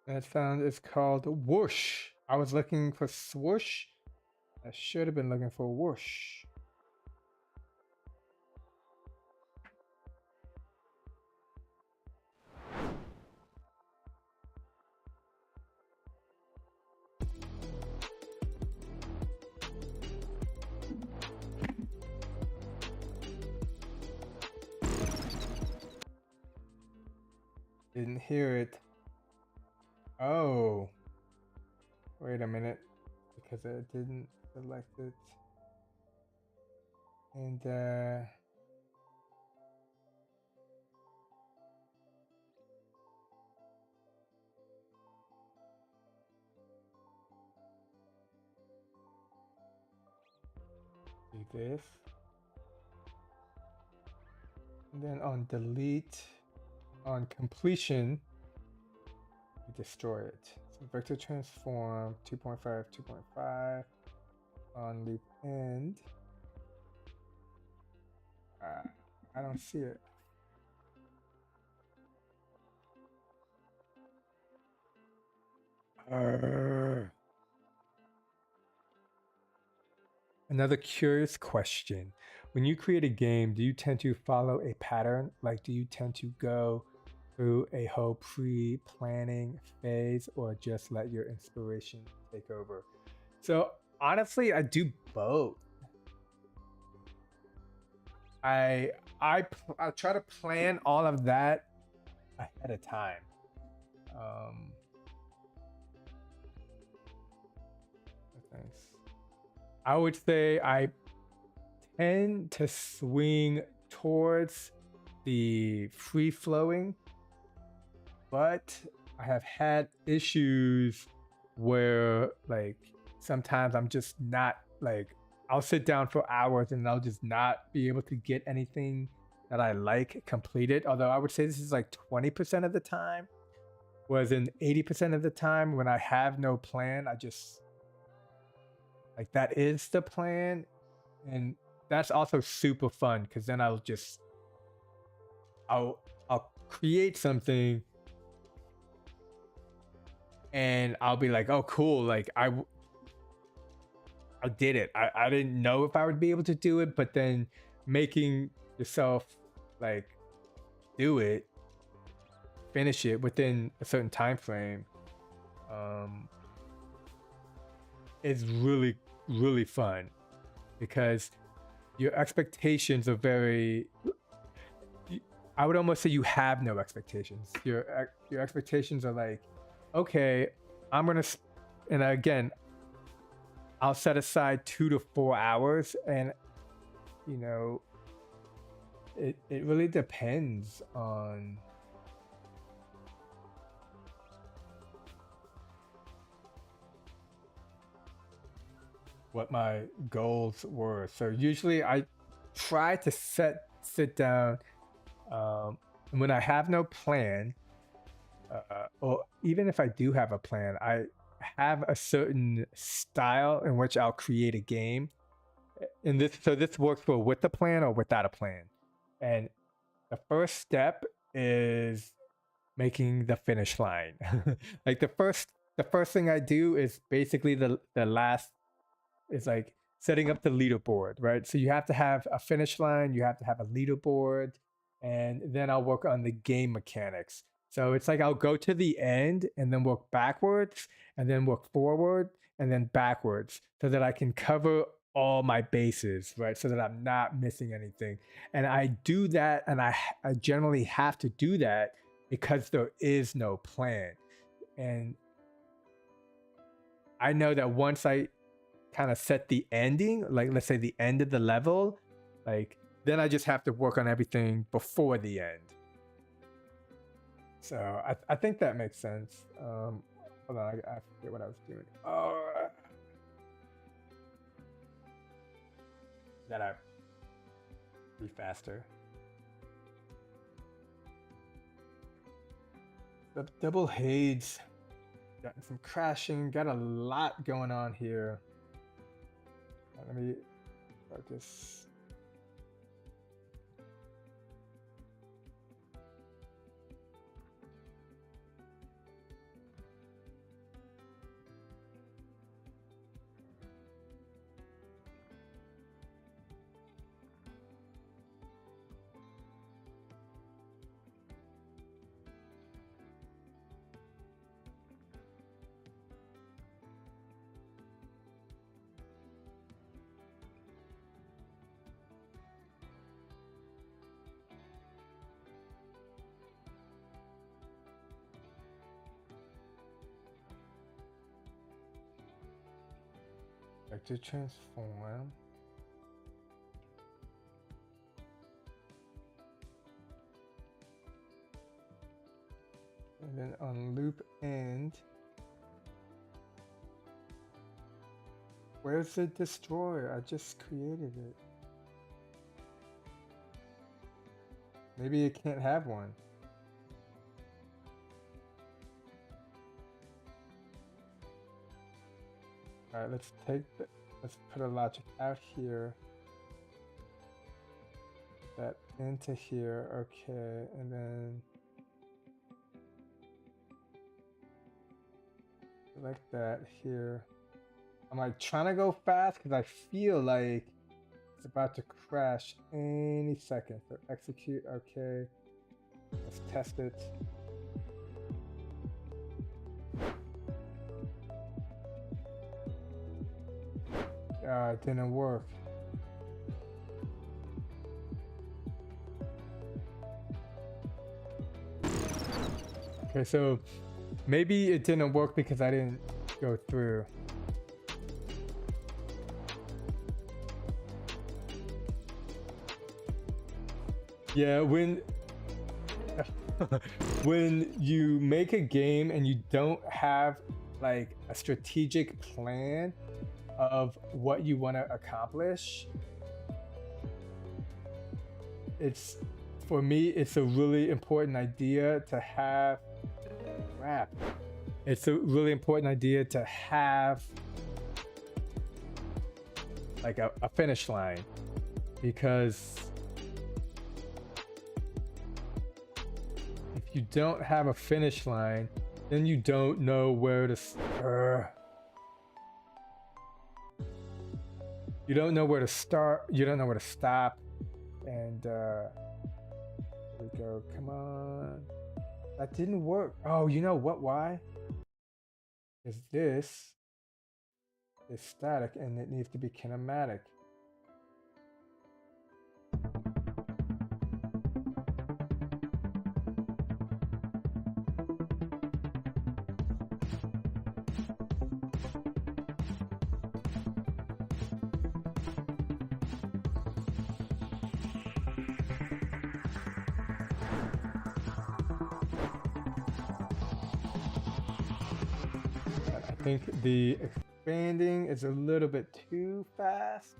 That sound is called whoosh. I was looking for swoosh. I should have been looking for whoosh. Didn't hear it. Oh. Wait a minute. Because I didn't select it. And do this. And then on delete, on completion, we destroy it. So vector transform 2.5, 2.5 on loop end. I don't see it. Another curious question. When you create a game, do you tend to follow a pattern? Like, do you tend to go through a whole pre-planning phase or just let your inspiration take over? So honestly, I do both. I try to plan all of that ahead of time. Thanks. I would say I tend to swing towards the free flowing, but I have had issues where like sometimes I'm just not like, I'll sit down for hours and I'll just not be able to get anything that I like completed. Although I would say this is like 20% of the time. Whereas in 80% of the time when I have no plan, I just like, that is the plan. And that's also super fun because then I'll create something and I'll be like, oh cool, like I did it. I didn't know if I would be able to do it, but then making yourself like do it, finish it within a certain time frame, is really, really fun because your expectations are very, I would almost say you have no expectations. Your expectations are like, okay, I'm gonna, and again, I'll set aside 2 to 4 hours, and you know, it really depends on what my goals were. So usually I try to sit down when I have no plan, or even if I do have a plan, I have a certain style in which I'll create a game. And this works for with a plan or without a plan. And the first step is making the finish line. Like the first thing I do is basically the last is like setting up the leaderboard, right? So you have to have a finish line, you have to have a leaderboard, and then I'll work on the game mechanics. So it's like I'll go to the end and then work backwards and then work forward and then backwards so that I can cover all my bases, right? So that I'm not missing anything. And I do that, and I generally have to do that because there is no plan. And I know that once I kind of set the ending, like let's say the end of the level, like then I just have to work on everything before the end. So I think that makes sense. Hold on, I forget what I was doing. Oh, gotta be faster. The double haze, gotten some crashing, got a lot going on here. Let me start this. To transform. And then on loop end, where's the destroyer? I just created it. Maybe it can't have one. All right, let's put a logic out here. That into here, okay, and then select that here. I'm like trying to go fast because I feel like it's about to crash any second. So execute, okay. Let's test it. It didn't work. Okay, so maybe it didn't work because I didn't go through. Yeah, when you make a game and you don't have like a strategic plan of what you want to accomplish, it's, for me, it's a really important idea to have. Crap. It's a really important idea to have like a finish line, because if you don't have a finish line, then you don't know where to you don't know where to start, you don't know where to stop. And here we go, come on. That didn't work. Oh, you know what, why? Is this is static and it needs to be kinematic. I think the expanding is a little bit too fast.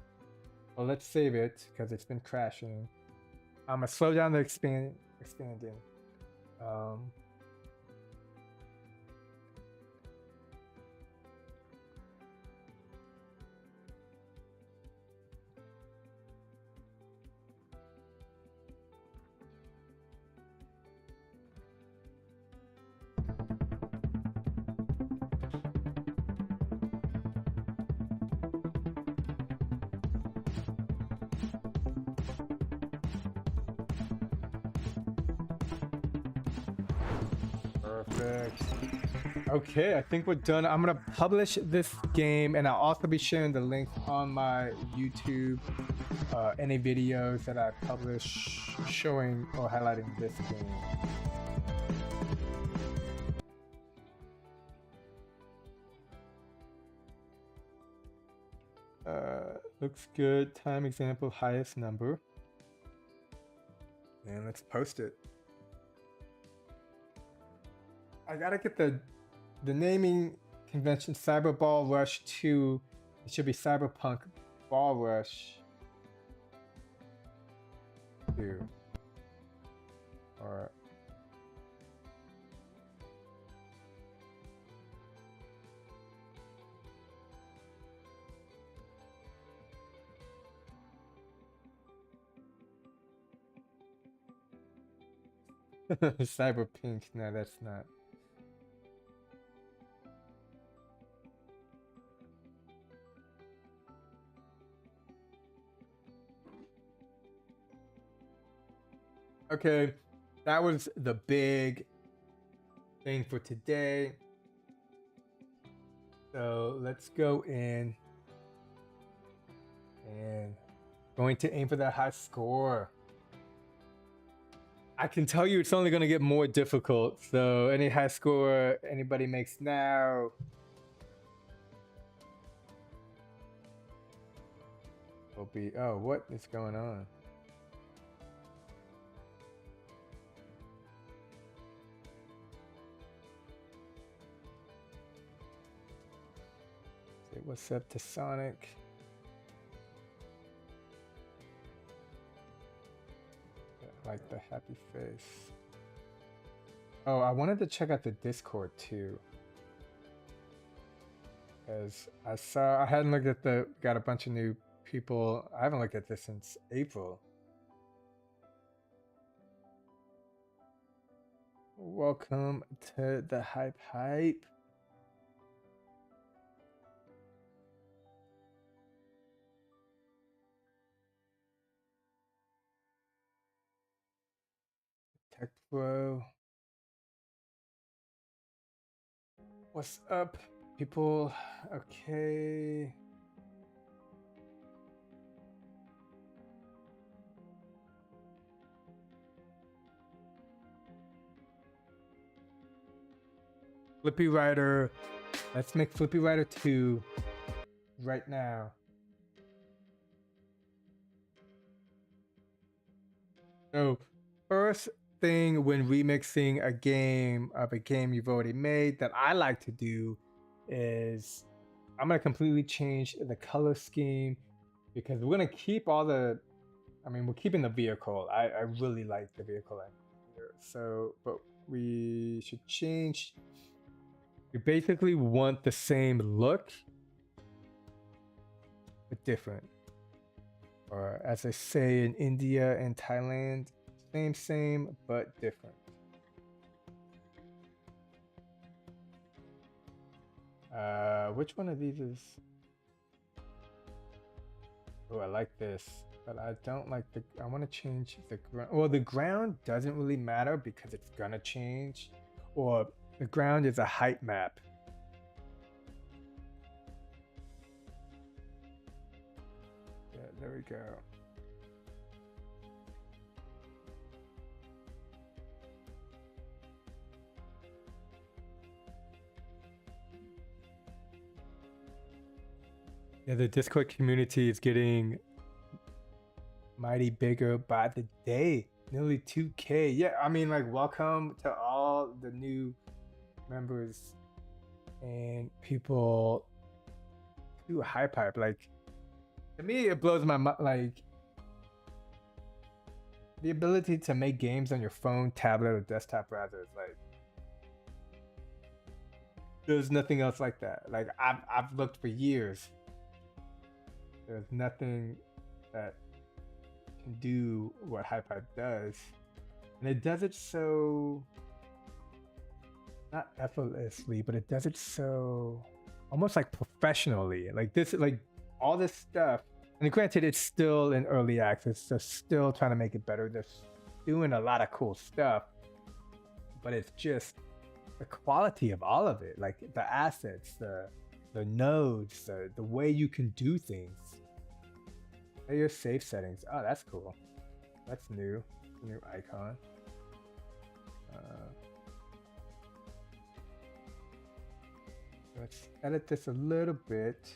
Well, let's save it because it's been crashing. I'm gonna slow down the expanding. Perfect. Okay, I think we're done. I'm gonna publish this game, and I'll also be sharing the link on my YouTube. Any videos that I publish showing or highlighting this game. Looks good. Time example, highest number. And let's post it. I gotta get the naming convention. Cyber Ball Rush 2. It should be Cyberpunk Ball Rush 2. Or Cyberpink. No, that's not. Okay, that was the big thing for today. So let's go in and going to aim for that high score. I can tell you it's only going to get more difficult. So any high score anybody makes now will be, oh, what is going on? Say what's up to Sonic. Like the happy face. Oh, I wanted to check out the Discord too, because I hadn't looked at got a bunch of new people. I haven't looked at this since April. Welcome to the hype. Tech Bro. What's up, people? Okay. Flippy Rider. Let's make Flippy Rider 2 right now. So, first thing when remixing a game you've already made that I like to do is I'm gonna completely change the color scheme because we're gonna keep all the, I mean, we're keeping the vehicle. I really like the vehicle here. So, but we should change. We basically want the same look, but different. Or as I say in India and Thailand, same, but different. Which one of these is? Oh, I like this, but I don't like the, I want to change the ground. Well, the ground doesn't really matter because it's gonna change. Or the ground is a height map. Yeah, there we go. Yeah, the Discord community is getting mighty bigger by the day. Nearly 2K. Yeah, I mean, like, welcome to all the new members and people to Hype. Like, to me, it blows my mind. Like, the ability to make games on your phone, tablet, or desktop, rather, is like, there's nothing else like that. Like, I've looked for years. There's nothing that can do what Hype does, and it does it so, not effortlessly, but it does it so almost like professionally. Like this, like all this stuff. And granted, it's still in early access. They're still trying to make it better. They're doing a lot of cool stuff, but it's just the quality of all of it, like the assets, the nodes, the way you can do things. Your save settings. Oh, that's cool. That's new. New icon. Let's edit this a little bit.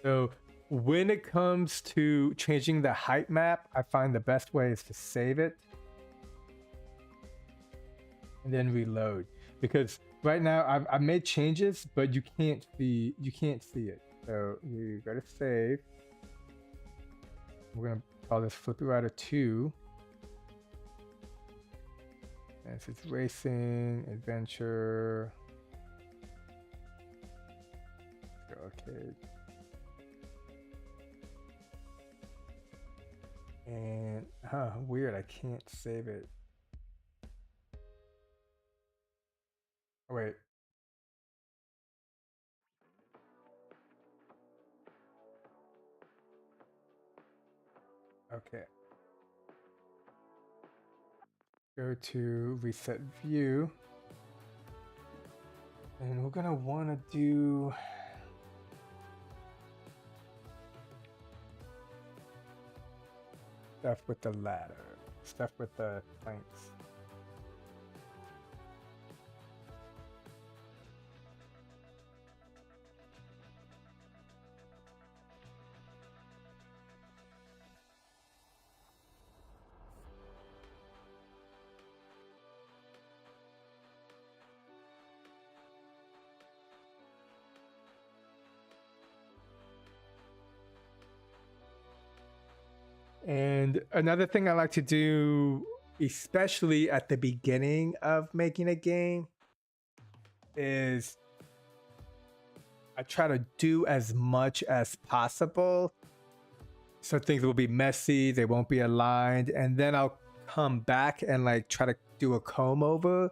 So when it comes to changing the height map, I find the best way is to save it and then reload, because right now I've made changes, but you can't see it. So you gotta save. We're gonna call this Flippy Rider 2. And so it's racing, adventure, arcade. And weird, I can't save it. Oh, wait. Okay. Go to reset view. And we're gonna wanna do stuff with the ladder, stuff with the planks. And another thing I like to do, especially at the beginning of making a game, is I try to do as much as possible. So things will be messy, they won't be aligned, and then I'll come back and like try to do a comb over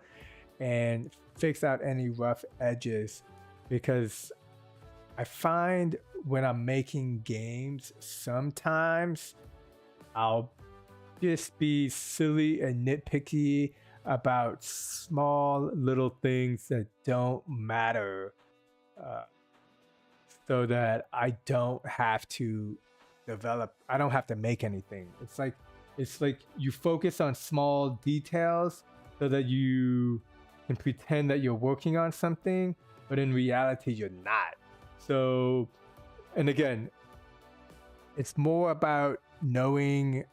and fix out any rough edges, because I find when I'm making games, sometimes I'll just be silly and nitpicky about small little things that don't matter, so that I don't have to develop, I don't have to make anything. It's like you focus on small details so that you can pretend that you're working on something, but in reality you're not. So, and again, it's more about knowing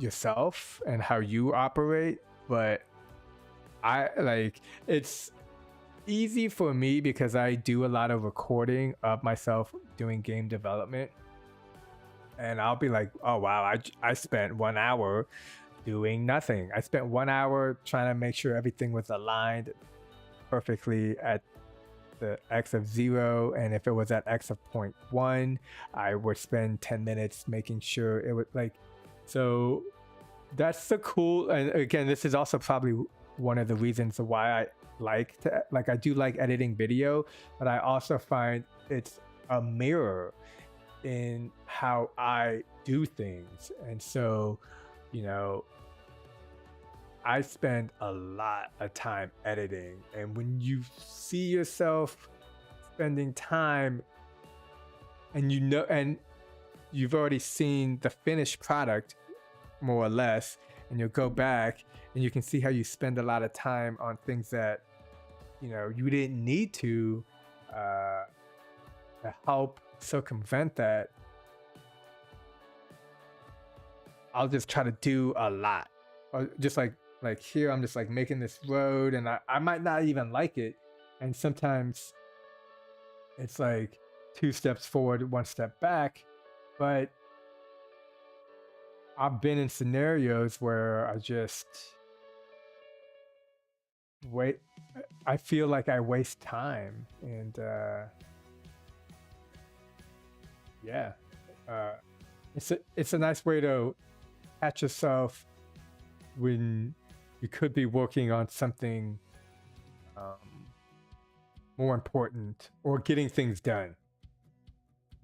yourself and how you operate, but I like it's easy for me because I do a lot of recording of myself doing game development, and I'll be like, oh wow, I spent 1 hour doing nothing. I spent 1 hour trying to make sure everything was aligned perfectly at the x of 0, and if it was at x of 0.1, I would spend 10 minutes making sure it would like. So that's the cool, and again, this is also probably one of the reasons why I I do like editing video, but I also find it's a mirror in how I do things. And so, you know, I spend a lot of time editing, and when you see yourself spending time and and you've already seen the finished product more or less, and you'll go back and you can see how you spend a lot of time on things that you didn't need to help circumvent that. I'll just try to do a lot, or just like here I'm just like making this road, and I might not even like it, and sometimes it's like 2 steps forward, 1 step back. But I've been in scenarios where I just I feel like I waste time, and yeah, it's a nice way to catch yourself when you could be working on something more important or getting things done.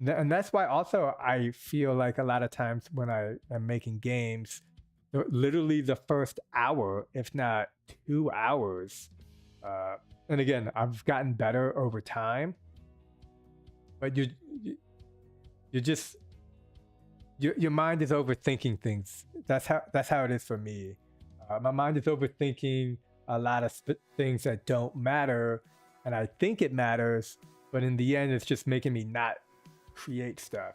And that's why also I feel like a lot of times when I am making games, literally the first hour, if not 2 hours, and again, I've gotten better over time, but you just your mind is overthinking things. That's how it is for me. My mind is overthinking a lot of things that don't matter, and I think it matters, but in the end, it's just making me not create stuff,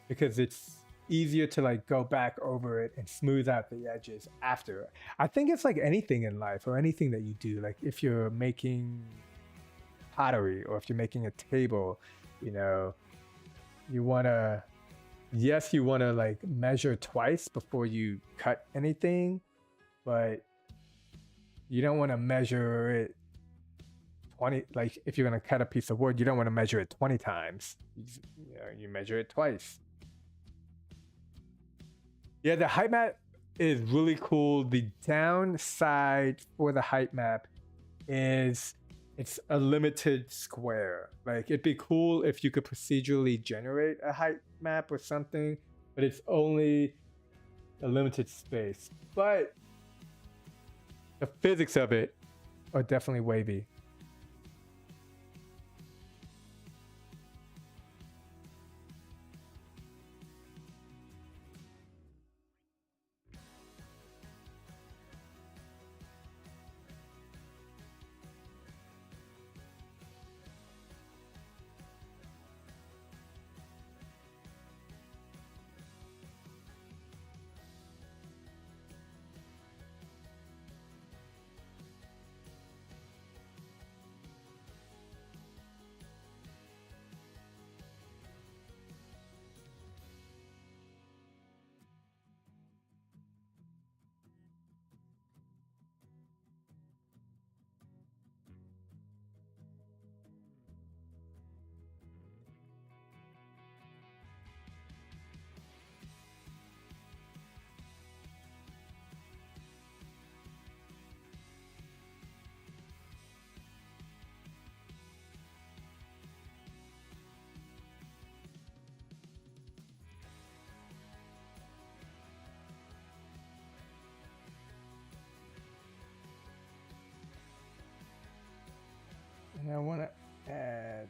because it's easier to like go back over it and smooth out the edges after. I think it's like anything in life or anything that you do. Like if you're making pottery or if you're making a table, you want to like measure twice before you cut anything, but you don't want to measure it 20, like if you're going to cut a piece of wood, you don't want to measure it 20 times. You measure it twice. Yeah, the height map is really cool. The downside for the height map is it's a limited square. Like it'd be cool if you could procedurally generate a height map or something, but it's only a limited space. But the physics of it are definitely wavy. And I want to add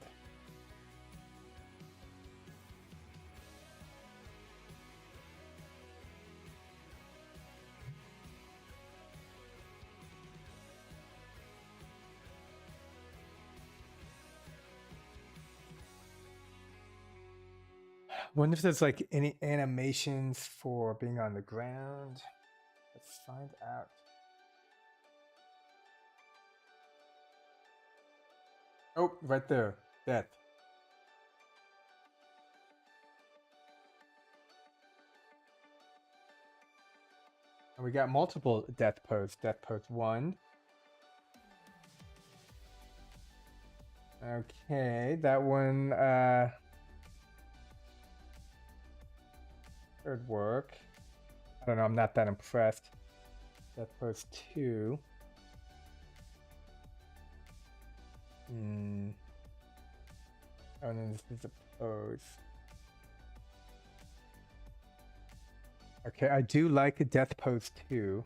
wonder if there's like any animations for being on the ground. Let's find out. Oh, right there. Death. And we got multiple death pose. Death pose 1. Okay, that one should work. I don't know, I'm not that impressed. Death pose 2. Oh, and then this is a pose. Okay, I do like a death pose 2.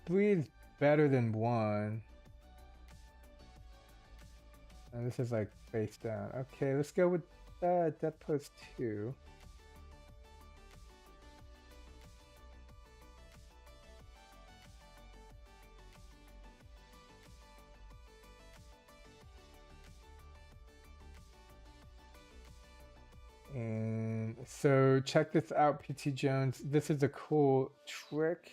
3 is better than 1. And this is like face down. Okay, let's go with death pose 2. And so check this out, PT Jones. This is a cool trick.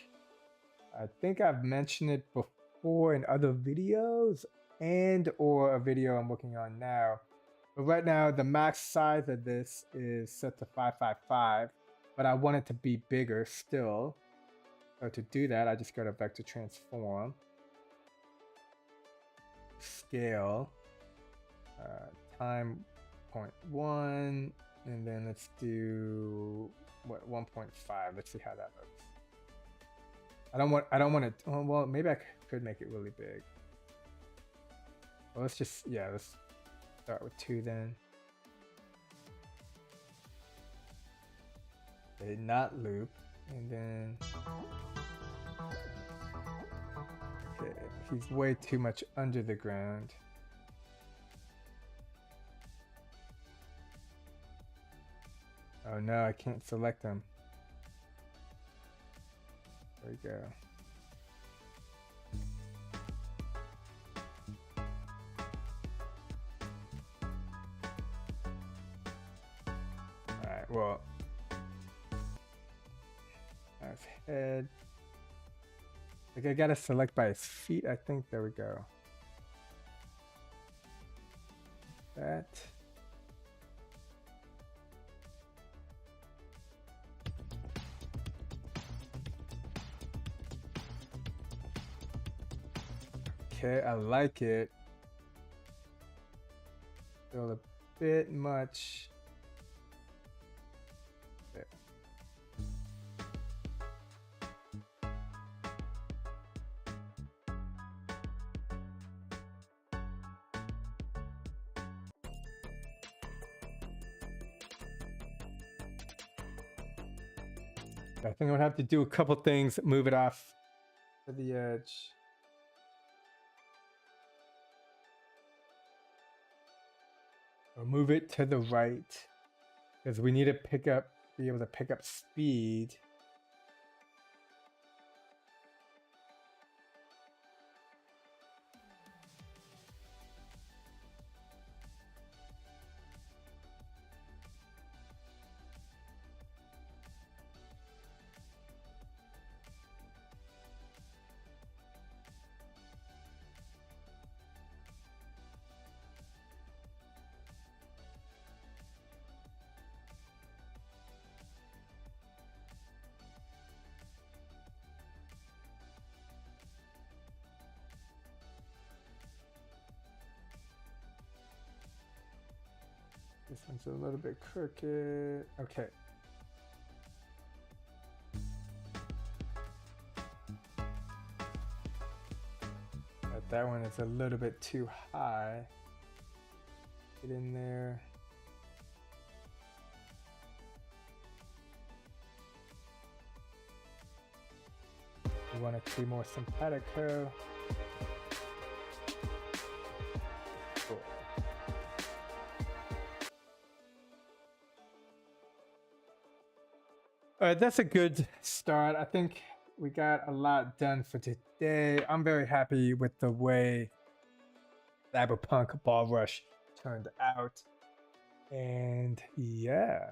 I think I've mentioned it before in other videos and or a video I'm working on now. But right now the max size of this is set to 555, but I want it to be bigger still. So to do that, I just go to vector transform, scale, time 0.1, and then let's do what 1.5. Let's see how that looks. I don't want it. Oh, well, maybe I could make it really big. Well, let's just let's start with 2 then. Okay, not loop, and then okay, he's way too much under the ground. Oh no, I can't select them. There we go. Alright, well, that's head. Like I gotta select by his feet, I think. There we go. That. Okay, I like it. Still a bit much. There. I think I'm gonna have to do a couple things, move it off to the edge. Or move it to the right, because we need to be able to pick up speed. This one's a little bit crooked. Okay. But that one is a little bit too high. Get in there. We want it to be more simpatico. Cool. All right, that's a good start. I think we got a lot done for today. I'm very happy with the way Cyberpunk Ball Rush turned out. And yeah.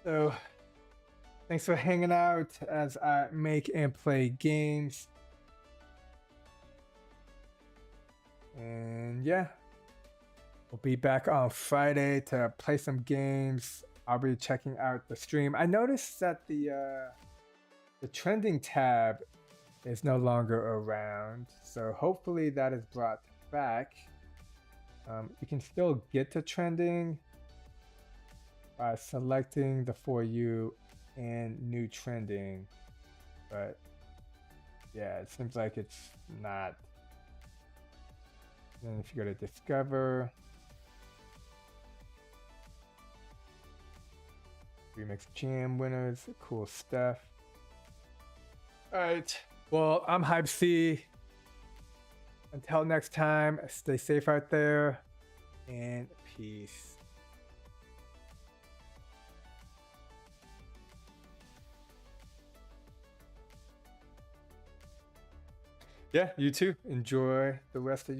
So thanks for hanging out as I make and play games. And yeah, we'll be back on Friday to play some games. I'll be checking out the stream. I noticed that the trending tab is no longer around, so hopefully that is brought back. You can still get to trending by selecting the For You and New Trending, but yeah, it seems like it's not. Then if you go to Discover, Remix Jam winners, cool stuff. All right, well, I'm Hype C. Until next time, stay safe out there, and peace. Yeah, you too. Enjoy the rest of your